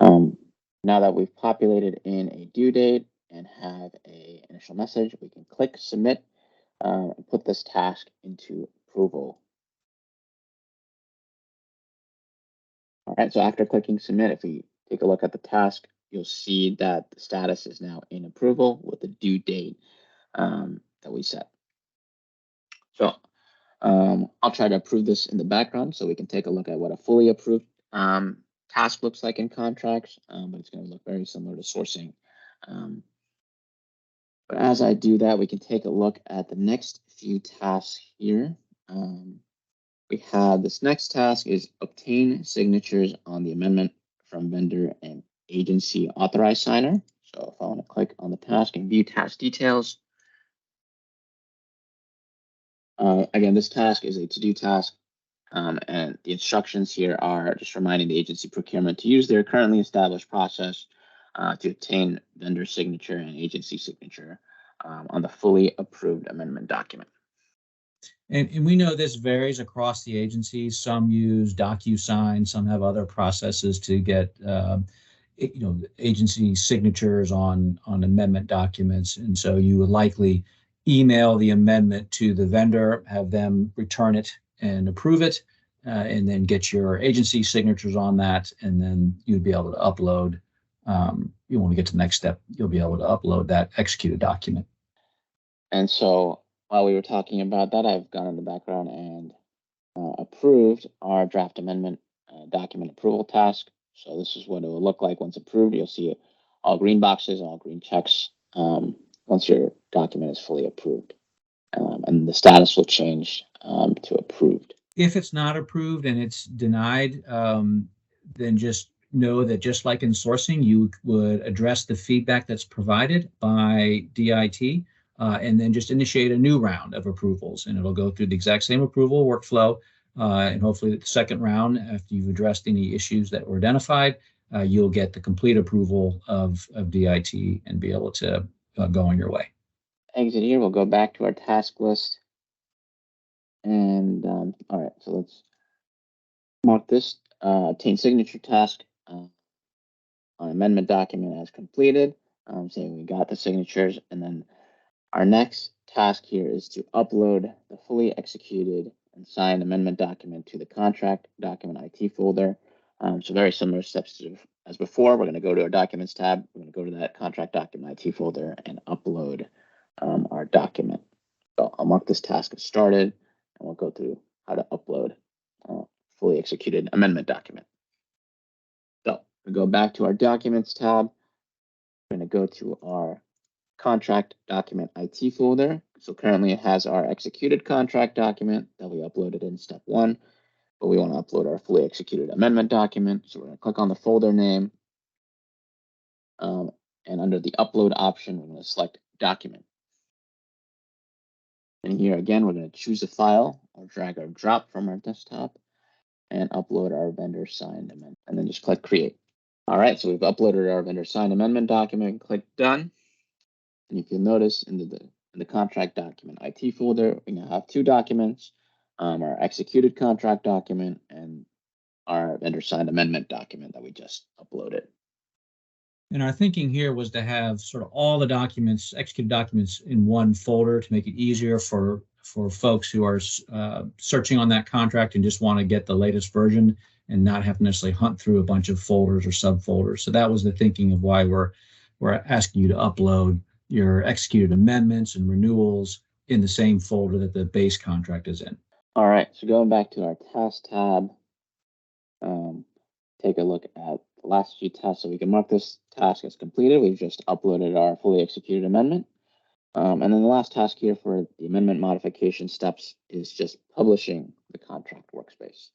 Now that we've populated in a due date and have an initial message, we can click submit and put this task into approval. All right, so after clicking submit, if we take a look at the task, you'll see that the status is now in approval with the due date that we set. So I'll try to approve this in the background so we can take a look at what a fully approved task looks like in contracts, but it's going to look very similar to sourcing. But as I do that, we can take a look at the next few tasks here. We have this next task is obtain signatures on the amendment from vendor and agency authorized signer. So if I want to click on the task and view task details, again, this task is a to-do task, and the instructions here are just reminding the agency procurement to use their currently established process to obtain vendor signature and agency signature on the fully approved amendment document. And we know this varies across the agencies. Some use DocuSign, some have other processes to get agency signatures on amendment documents. And so you would likely email the amendment to the vendor, have them return it and approve it, and then get your agency signatures on that, and then you'd be able to upload. When we get to the next step, you'll be able to upload that executed document. And so while we were talking about that, I've gone in the background and approved our draft amendment document approval task. So this is what it will look like once approved. You'll see all green boxes, all green checks once your document is fully approved. And the status will change to approved. If it's not approved and it's denied, then just know that just like in sourcing, you would address the feedback that's provided by DIT and then just initiate a new round of approvals. And it'll go through the exact same approval workflow. And hopefully the second round, after you've addressed any issues that were identified, you'll get the complete approval of DIT and be able to go on your way. Exit here, we'll go back to our task list. And all right, so let's mark this obtain signature task on amendment document as completed. Saying we got the signatures, and then our next task here is to upload the fully executed and signed amendment document to the contract document IT folder. So very similar steps as before. We're going to go to our documents tab. We're going to go to that contract document IT folder and upload our document. So I'll mark this task as started, and we'll go through how to upload fully executed amendment document. So we go back to our documents tab. We're going to go to our contract document IT folder. So currently it has our executed contract document that we uploaded in step 1, but we want to upload our fully executed amendment document. So we're going to click on the folder name, and under the upload option, we're going to select document. And here again, we're going to choose a file or drag or drop from our desktop and upload our vendor signed amendment, and then just click create. All right, so we've uploaded our vendor signed amendment document, click done. And if you'll notice in the contract document IT folder, we're going to have two documents, our executed contract document and our vendor signed amendment document that we just uploaded. And our thinking here was to have sort of all the documents, executed documents, in one folder to make it easier for folks who are searching on that contract and just want to get the latest version and not have to necessarily hunt through a bunch of folders or subfolders. So that was the thinking of why we're asking you to upload your executed amendments and renewals in the same folder that the base contract is in. All right, so going back to our task tab, take a look at the last few tasks so we can mark this task as completed. We've just uploaded our fully executed amendment. And then the last task here for the amendment modification steps is just publishing the contract workspace.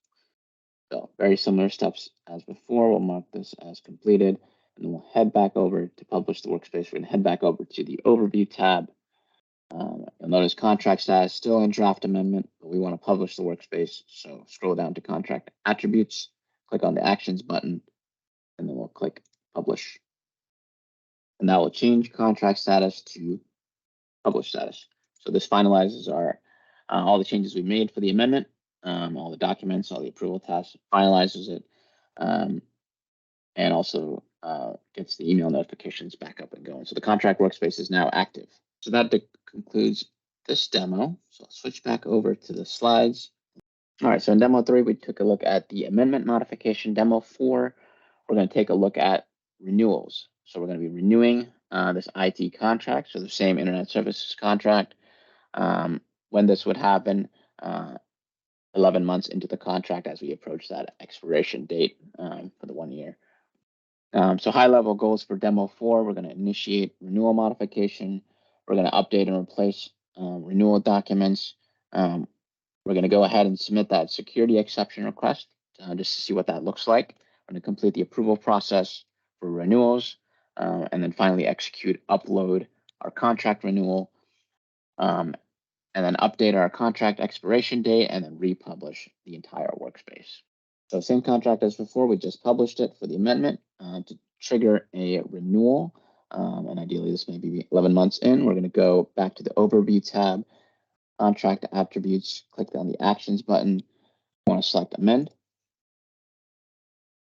So very similar steps as before. We'll mark this as completed, and then we'll head back over to publish the workspace. We're going to head back over to the overview tab. You'll notice contract status still in draft amendment, but we want to publish the workspace. So scroll down to contract attributes, click on the actions button, and then we'll click publish. And that will change contract status to publish status. So this finalizes our all the changes we made for the amendment, all the documents, all the approval tasks, finalizes it, and also gets the email notifications back up and going. So the contract workspace is now active. So that concludes this demo. So I'll switch back over to the slides. All right, so in demo 3, we took a look at the amendment modification. Demo 4, we're going to take a look at renewals. So we're going to be renewing this IT contract, so the same internet services contract. When this would happen, 11 months into the contract as we approach that expiration date for the 1 year. So high-level goals for demo 4, we're going to initiate renewal modification. We're going to update and replace renewal documents. We're going to go ahead and submit that security exception request just to see what that looks like. We're going to complete the approval process for renewals, and then finally execute, upload our contract renewal, and then update our contract expiration date, and then republish the entire workspace. So same contract as before, we just published it for the amendment to trigger a renewal, and ideally this may be 11 months in. We're going to go back to the overview tab, contract attributes, click on the actions button. I want to select amend.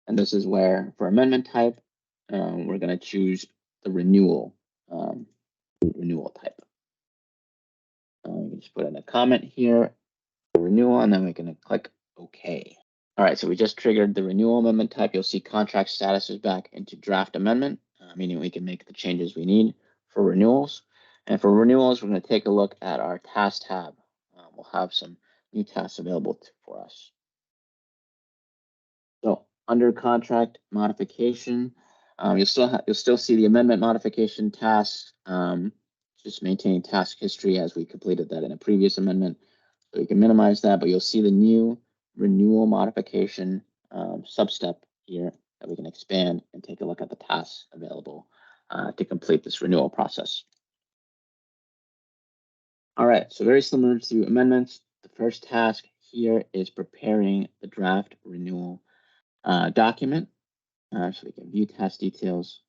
And this is where for amendment type, we're going to choose the renewal type. We can just put in a comment here, renewal, and then we're going to click OK. All right, so we just triggered the renewal amendment type. You'll see contract status is back into draft amendment, meaning we can make the changes we need for renewals. And for renewals, we're going to take a look at our task tab. We'll have some new tasks available for us. So under contract modification, you'll still see the amendment modification tasks. Just maintain task history as we completed that in a previous amendment. So you can minimize that, but you'll see the new renewal modification substep here that we can expand and take a look at the tasks available to complete this renewal process. All right, so very similar to amendments, the first task here is preparing the draft renewal document. So we can view task details.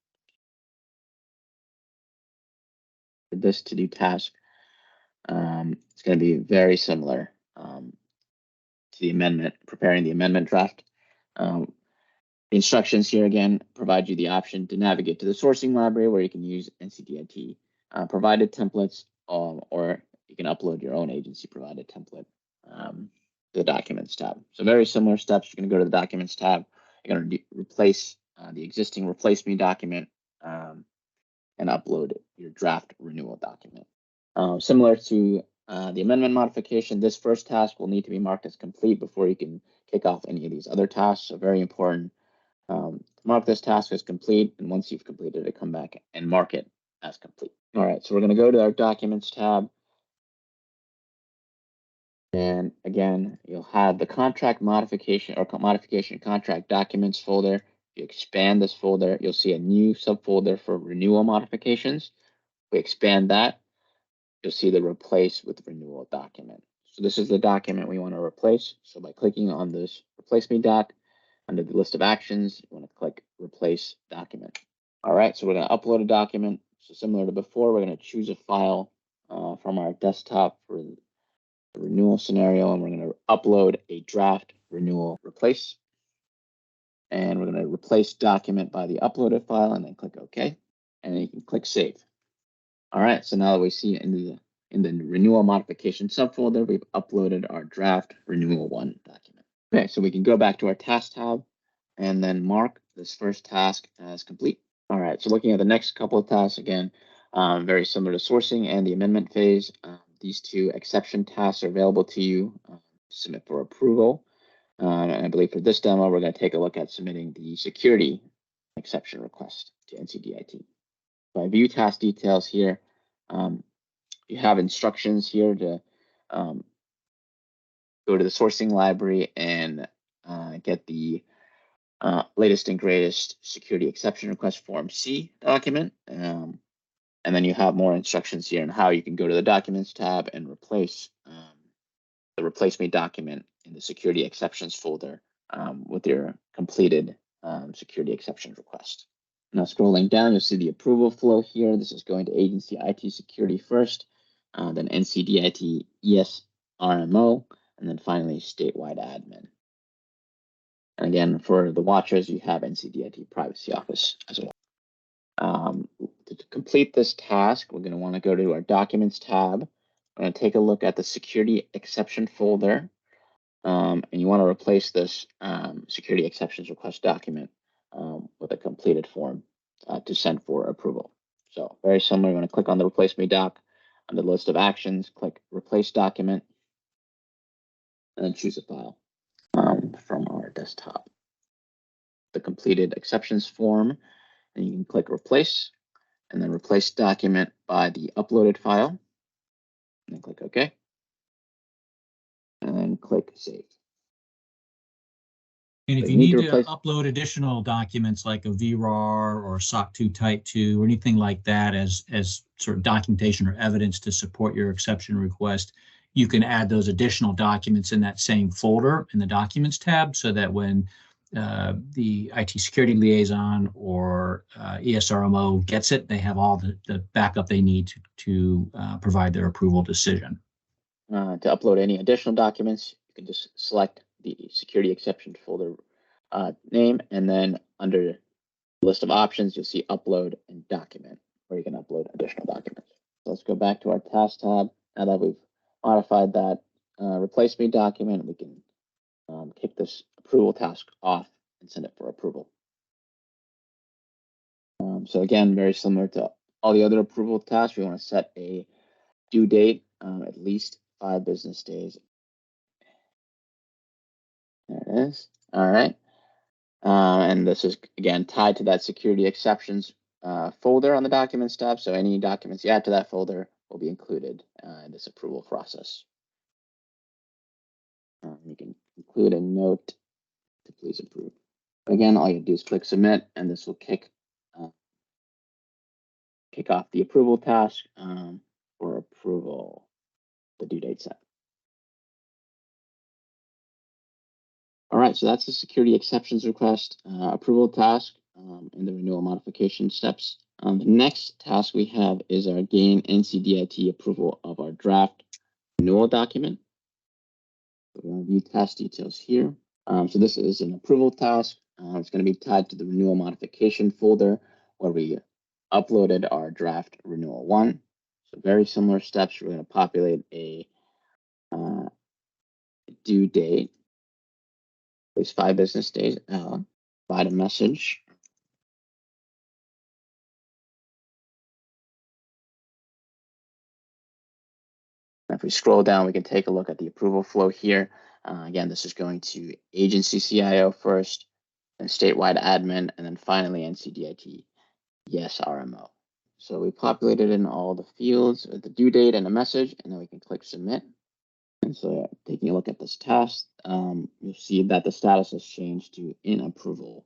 For this to-do task, it's going to be very similar to the amendment, preparing the amendment draft. The instructions here again provide you the option to navigate to the sourcing library where you can use NCDIT provided templates, or you can upload your own agency provided template to the documents tab. So very similar steps. You're going to go to the documents tab. You're going to replace the existing replace me document and upload your draft renewal document. Similar to the amendment modification, this first task will need to be marked as complete before you can kick off any of these other tasks. So very important to mark this task as complete, and once you've completed it, come back and mark it as complete. All right, so we're going to go to our documents tab. And again, you'll have the contract modification or modification contract documents folder. If you expand this folder, you'll see a new subfolder for renewal modifications. If we expand that, you'll see the replace with renewal document. So this is the document we want to replace. So by clicking on this replace me doc, under the list of actions, you want to click replace document. All right, so we're going to upload a document. So similar to before, we're going to choose a file from our desktop for the renewal scenario, and we're going to upload a draft renewal replace. And we're going to replace document by the uploaded file and then click OK. And then you can click Save. All right, so now that we see in the renewal modification subfolder, we've uploaded our draft renewal 1 document. Okay, so we can go back to our task tab and then mark this first task as complete. All right, so looking at the next couple of tasks, again, very similar to sourcing and the amendment phase. These 2 exception tasks are available to you to submit for approval. And I believe for this demo, we're going to take a look at submitting the security exception request to NCDIT. So I view task details here. You have instructions here to go to the sourcing library and get the latest and greatest security exception request form C document. And then you have more instructions here on how you can go to the documents tab and replace the replace me document in the security exceptions folder with your completed security exceptions request. Now scrolling down, you'll see the approval flow here. This is going to agency IT security first, then NCDIT ESRMO, and then finally statewide admin. And again, for the watchers, you have NCDIT privacy office as well. To complete this task, we're going to want to go to our documents tab. We're going to take a look at the security exception folder. And you want to replace this security exceptions request document with a completed form to send for approval. So very similar, you want to click on the replace me doc under the list of actions, click replace document, and then choose a file from our desktop. The completed exceptions form, and you can click replace, and then replace document by the uploaded file, and then click OK, and then click save. And if you need to upload additional documents like a VRAR or SOC 2 Type 2 or anything like that as sort of documentation or evidence to support your exception request, you can add those additional documents in that same folder in the Documents tab, so that when the IT security liaison or ESRMO gets it, they have all the backup they need to provide their approval decision. To upload any additional documents, you can just select the security exception folder name, and then under the list of options, you'll see upload and document, where you can upload additional documents. So let's go back to our task tab. Now that we've modified that replace me document, we can kick this approval task off and send it for approval. So again, very similar to all the other approval tasks, we want to set a due date, at least 5 business days. There it is. All right. And this is, again, tied to that security exceptions folder on the Documents tab. So any documents you add to that folder will be included in this approval process. You can include a note to please approve. Again, all you do is click submit, and this will kick off the approval task for approval, the due date set. All right, so that's the security exceptions request approval task and the renewal modification steps. The next task we have is our gain NCDIT approval of our draft renewal document. So we're going to view task details here. So this is an approval task. It's going to be tied to the renewal modification folder where we uploaded our draft renewal 1. So very similar steps. We're going to populate a due date. There's 5 business days. Provide a message. If we scroll down, we can take a look at the approval flow here. Again, this is going to agency CIO first, then statewide admin, and then finally NCDIT ESRMO. So we populated in all the fields with the due date and a message, and then we can click submit. And so taking a look at this task, you'll see that the status has changed to in approval.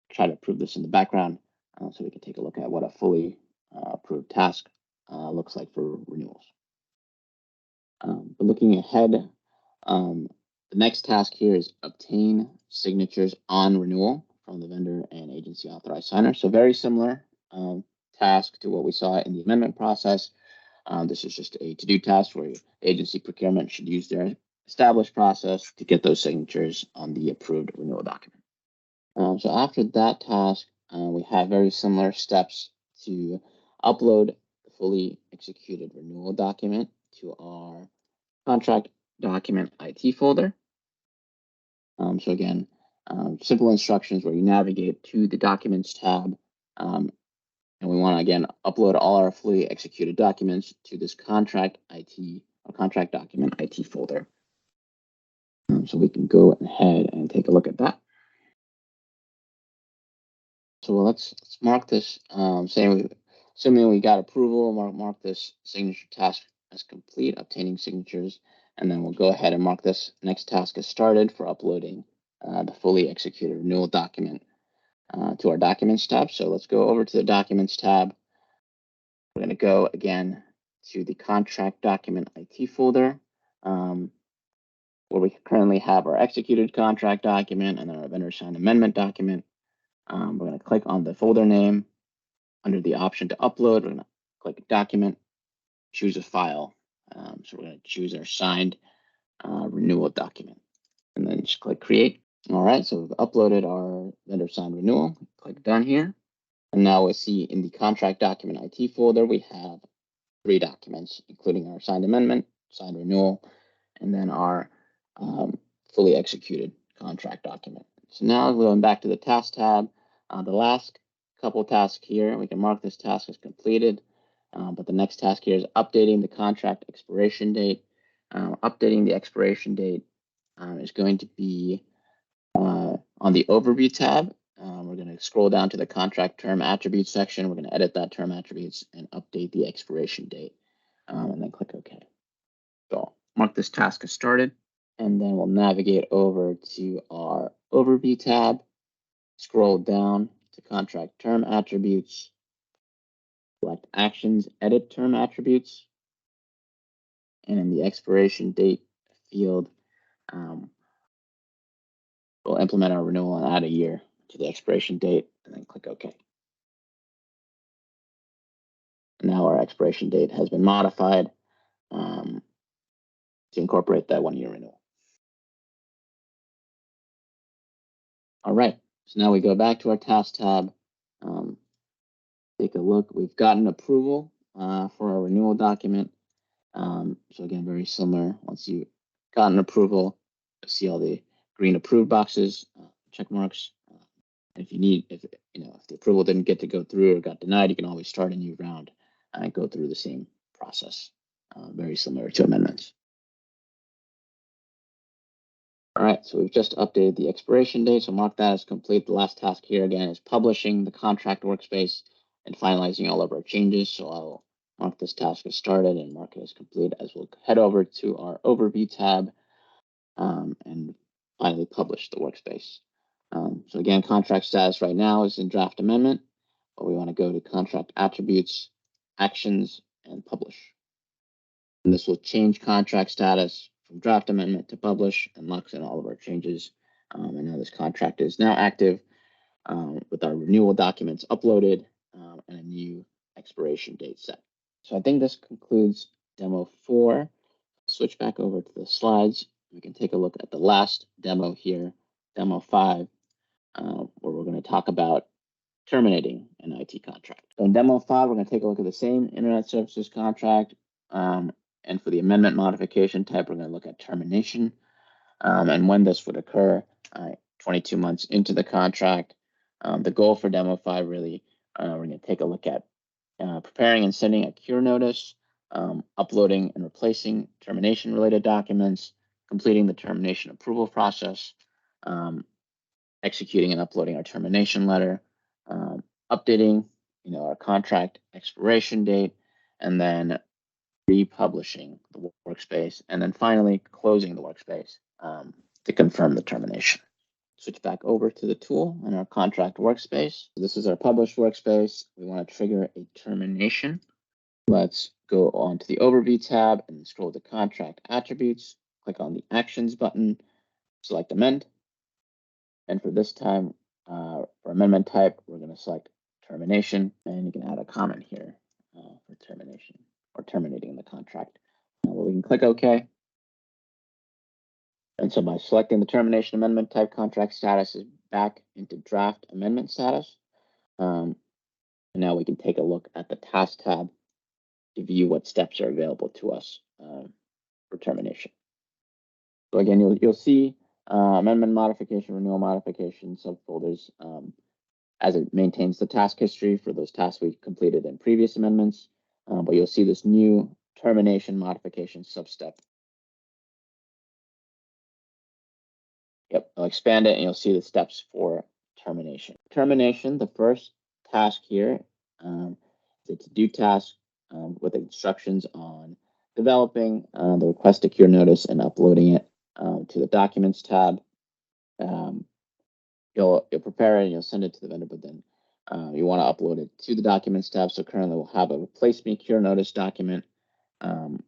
Try to approve this in the background so we can take a look at what a fully approved task looks like for renewals. But looking ahead, the next task here is obtain signatures on renewal from the vendor and agency authorized signer. So very similar task to what we saw in the amendment process. This is just a to-do task where agency procurement should use their established process to get those signatures on the approved renewal document. So after that task, we have very similar steps to upload the fully executed renewal document to our contract document IT folder. So again, simple instructions where you navigate to the Documents tab, and we want to again upload all our fully executed documents to this contract IT or contract document IT folder. So we can go ahead and take a look at that. So let's mark this. Assuming we got approval, mark this signature task as complete, obtaining signatures, and then we'll go ahead and mark this next task as started for uploading the fully executed renewal document to our Documents tab. So let's go over to the Documents tab. We're going to go again to the Contract Document IT folder, where we currently have our executed contract document and then our vendor signed amendment document. We're going to click on the folder name. Under the option to upload, we're going to click Document, choose a file. So we're going to choose our signed renewal document, and then just click Create. All right, so we've uploaded our vendor signed renewal. Click Done here. And now we see in the Contract Document IT folder, we have 3 documents, including our signed amendment, signed renewal, and then our fully executed contract document. So now going back to the Task tab, the last couple tasks here, we can mark this task as completed, but the next task here is updating the contract expiration date. Updating the expiration date is going to be on the Overview tab. We're going to scroll down to the Contract Term Attributes section. We're going to edit that term attributes and update the expiration date, and then click OK. So I'll mark this task as started, and then we'll navigate over to our Overview tab, scroll down to Contract Term Attributes, select Actions, Edit Term Attributes, and in the expiration date field, we'll implement our renewal and add a year to the expiration date, and then click OK. Now our expiration date has been modified to incorporate that 1-year renewal. All right, so now we go back to our Task tab. Take a look. We've gotten approval for our renewal document. So again, very similar. Once you've gotten approval, you'll see all the green approved boxes, check marks. If the approval didn't get to go through or got denied, you can always start a new round and go through the same process. Very similar to amendments. All right, so we've just updated the expiration date, so mark that as complete. The last task here again is publishing the contract workspace and finalizing all of our changes. So I'll mark this task as started and mark it as complete as we'll head over to our Overview tab and finally publish the workspace. So again, contract status right now is in draft amendment, but we want to go to Contract Attributes, Actions, and Publish. And this will change contract status from draft amendment to publish and locks in all of our changes. And now this contract is now active with our renewal documents uploaded and a new expiration date set. So I think this concludes demo 4. Switch back over to the slides. We can take a look at the last demo here, demo 5, where we're going to talk about terminating an IT contract. So in demo 5, we're going to take a look at the same internet services contract. And for the amendment modification type, we're going to look at termination and when this would occur 22 months into the contract. The goal for demo 5 really, we're going to take a look at preparing and sending a cure notice, uploading and replacing termination related documents, completing the termination approval process, executing and uploading our termination letter, updating our contract expiration date, and then republishing the workspace, and then finally closing the workspace to confirm the termination. Switch back over to the tool in our contract workspace. This is our published workspace. We want to trigger a termination. Let's go on to the Overview tab and scroll to Contract Attributes. Click on the Actions button, select Amend. And for this time, for amendment type, we're going to select termination, and you can add a comment here for termination or terminating the contract. We can click OK. And so by selecting the termination amendment type, contract status is back into draft amendment status. And now we can take a look at the task tab to view what steps are available to us for termination. So again, you'll see amendment modification, renewal modification subfolders as it maintains the task history for those tasks we completed in previous amendments. But you'll see this new termination modification substep. Yep, I'll expand it and you'll see the steps for termination. Termination, the first task here, it's a do task with instructions on developing the request to cure notice and uploading it to the documents tab. You'll prepare it and you'll send it to the vendor, but then you want to upload it to the documents tab. So currently we'll have a replace me cure notice document on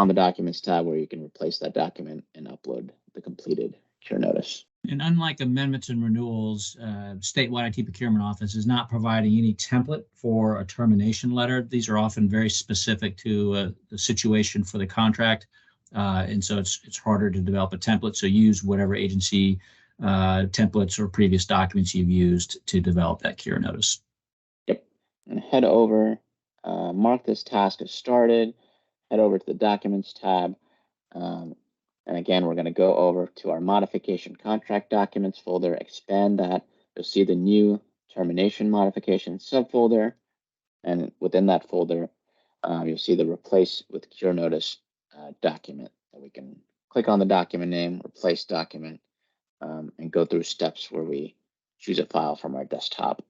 the documents tab where you can replace that document and upload the completed cure notice. And unlike amendments and renewals, Statewide IT Procurement Office is not providing any template for a termination letter. These are often very specific to the situation for the contract. And so it's harder to develop a template. So use whatever agency templates or previous documents you've used to develop that cure notice. Yep. And head over, mark this task as started, head over to the documents tab. And again, we're going to go over to our modification contract documents folder, expand that. You'll see the new termination modification subfolder. And within that folder, you'll see the replace with cure notice document that we can click on the document name, replace document, and go through steps where we choose a file from our desktop.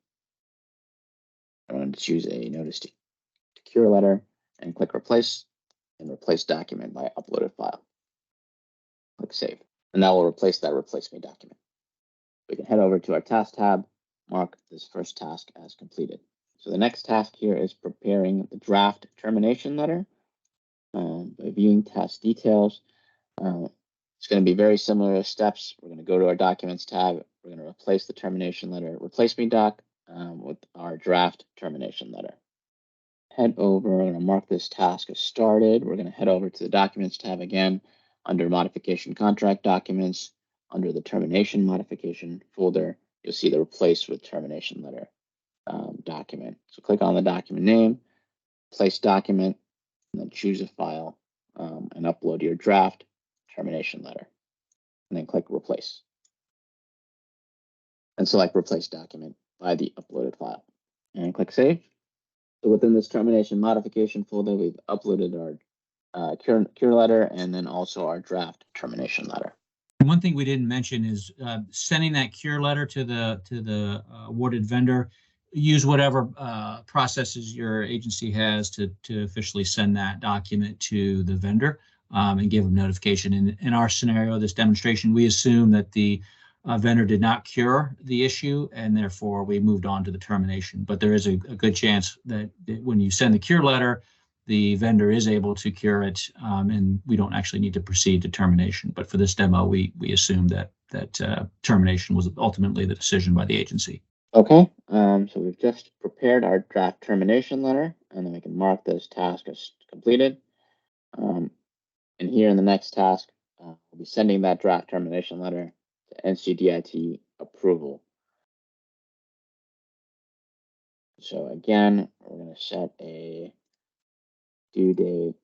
I'm going to choose a notice to cure letter and click replace and replace document by uploaded file. Click save, and that will replace that replace me document. We can head over to our task tab, mark this first task as completed. So the next task here is preparing the draft termination letter. By viewing task details, it's going to be very similar steps. We're going to go to our documents tab. We're going to replace the termination letter, replace me doc with our draft termination letter. Head over, we're going to mark this task as started. We're going to head over to the documents tab again. Under modification contract documents, under the termination modification folder, you'll see the replace with termination letter document. So click on the document name, place document, and then choose a file and upload your draft termination letter. And then click replace. And select replace document by the uploaded file. And click save. So within this termination modification folder, we've uploaded our cure letter and then also our draft termination letter. And one thing we didn't mention is sending that cure letter to the awarded vendor. Use whatever processes your agency has to officially send that document to the vendor and give them notification. In our scenario, this demonstration, we assume that the vendor did not cure the issue, and therefore we moved on to the termination. But there is a good chance that when you send the cure letter, the vendor is able to cure it, and we don't actually need to proceed to termination. But for this demo, we assume that termination was ultimately the decision by the agency. Okay, so we've just prepared our draft termination letter, and then we can mark this task as completed. And here in the next task, we'll be sending that draft termination letter to NCDIT approval. So again, we're going to set a due date,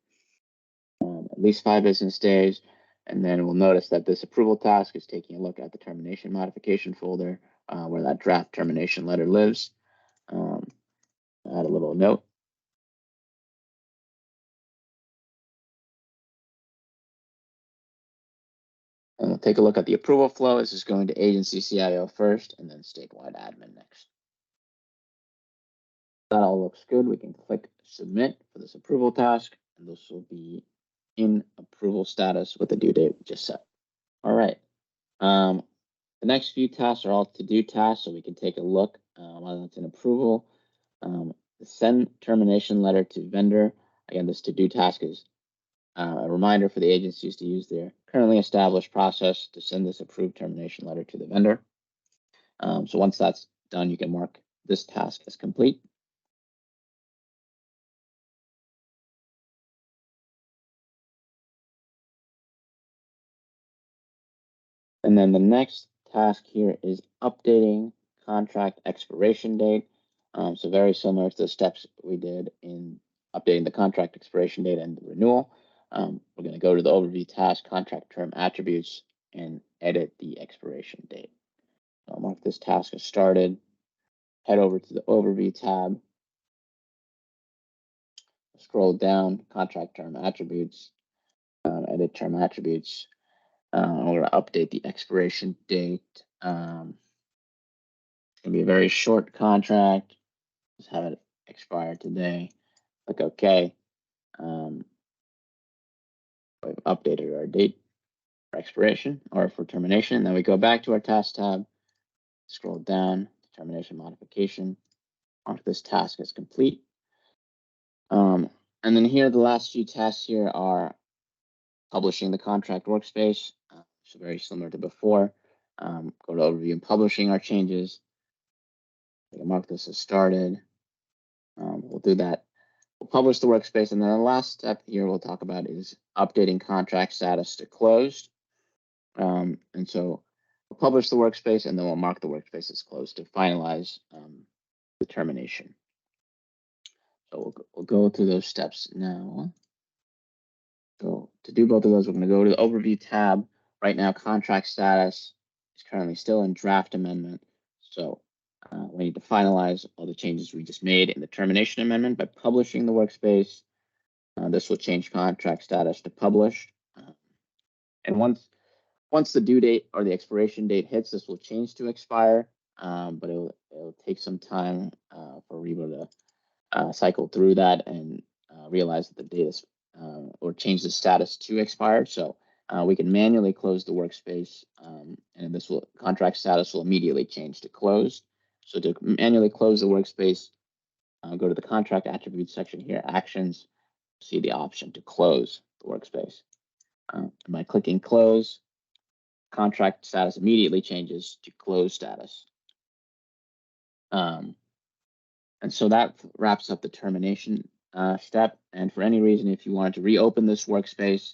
at least 5 business days, and then we'll notice that this approval task is taking a look at the termination modification folder where that draft termination letter lives. Add a little note. And we'll take a look at the approval flow. This is going to agency CIO first and then statewide admin next. That all looks good. We can click submit for this approval task, and this will be in approval status with the due date we just set. All right. The next few tasks are all to-do tasks, so we can take a look while it's in approval. Send termination letter to vendor. Again, this to-do task is a reminder for the agencies to use their currently established process to send this approved termination letter to the vendor. So once that's done, you can mark this task as complete. And then the next task here is updating contract expiration date. So very similar to the steps we did in updating the contract expiration date and the renewal. We're going to go to the overview task, contract term attributes, and edit the expiration date. So I'll mark this task as started, head over to the overview tab, scroll down, contract term attributes, edit term attributes. We're going to update the expiration date. It's going to be a very short contract. Just have it expire today. Click OK. We've updated our date for expiration or for termination. Then we go back to our task tab, scroll down, termination modification. Mark this task as complete. And then here, the last few tasks here are publishing the contract workspace. So very similar to before. Go to overview and publishing our changes. We can mark this as started. We'll do that. We'll publish the workspace. And then the last step here we'll talk about is updating contract status to closed. And so we'll publish the workspace and then we'll mark the workspace as closed to finalize the termination. So we'll go through those steps now. So to do both of those, we're going to go to the overview tab. Right now, contract status is currently still in draft amendment. So we need to finalize all the changes we just made in the termination amendment by publishing the workspace. This will change contract status to published. And once the due date or the expiration date hits, this will change to expire, but it'll take some time for Ariba to cycle through that and realize that the date is or change the status to expired. So we can manually close the workspace, and this contract status will immediately change to closed. So to manually close the workspace, go to the contract attributes section here, actions, see the option to close the workspace. By clicking close, contract status immediately changes to closed status. And so that wraps up the termination step. And for any reason, if you wanted to reopen this workspace,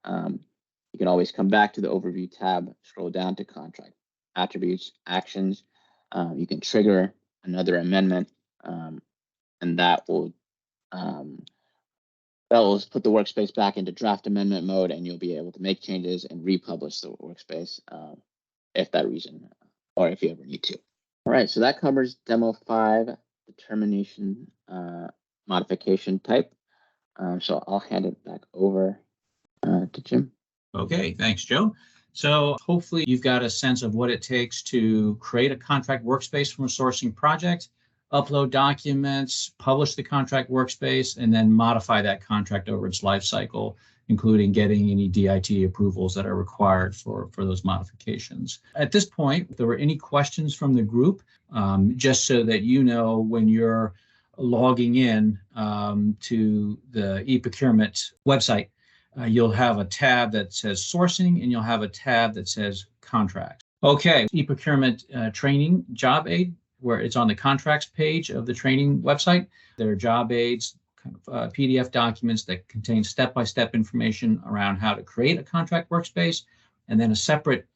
you can always come back to the overview tab, scroll down to contract attributes, actions. You can trigger another amendment, and that will put the workspace back into draft amendment mode, and you'll be able to make changes and republish the workspace if that reason, or if you ever need to. All right, so that covers demo 5, the termination modification type. So I'll hand it back over to Jim. Okay, thanks, Joe. So hopefully you've got a sense of what it takes to create a contract workspace from a sourcing project, upload documents, publish the contract workspace, and then modify that contract over its life cycle, including getting any DIT approvals that are required for those modifications. At this point, if there were any questions from the group, just so that you know when you're logging in to the e-procurement website, you'll have a tab that says sourcing and you'll have a tab that says contracts. Okay, e-procurement training job aid, where it's on the contracts page of the training website. There are job aids, kind of PDF documents that contain step-by-step information around how to create a contract workspace, and then a separate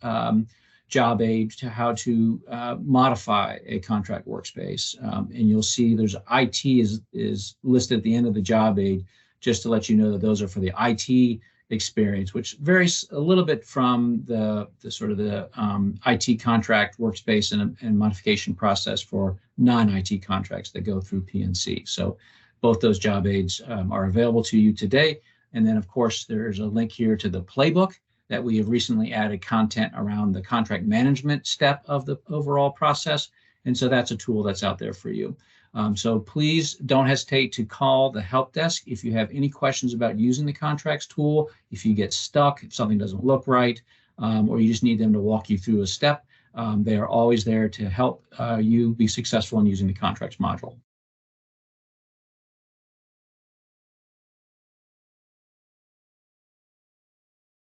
job aid to how to modify a contract workspace. And you'll see there's IT is listed at the end of the job aid, just to let you know that those are for the IT experience, which varies a little bit from the sort of the IT contract workspace and modification process for non-IT contracts that go through PNC. So both those job aids are available to you today. And then, of course, there's a link here to the playbook that we have recently added content around the contract management step of the overall process. And so that's a tool that's out there for you. So please don't hesitate to call the help desk if you have any questions about using the contracts tool, if you get stuck, if something doesn't look right, or you just need them to walk you through a step. They are always there to help you be successful in using the contracts module.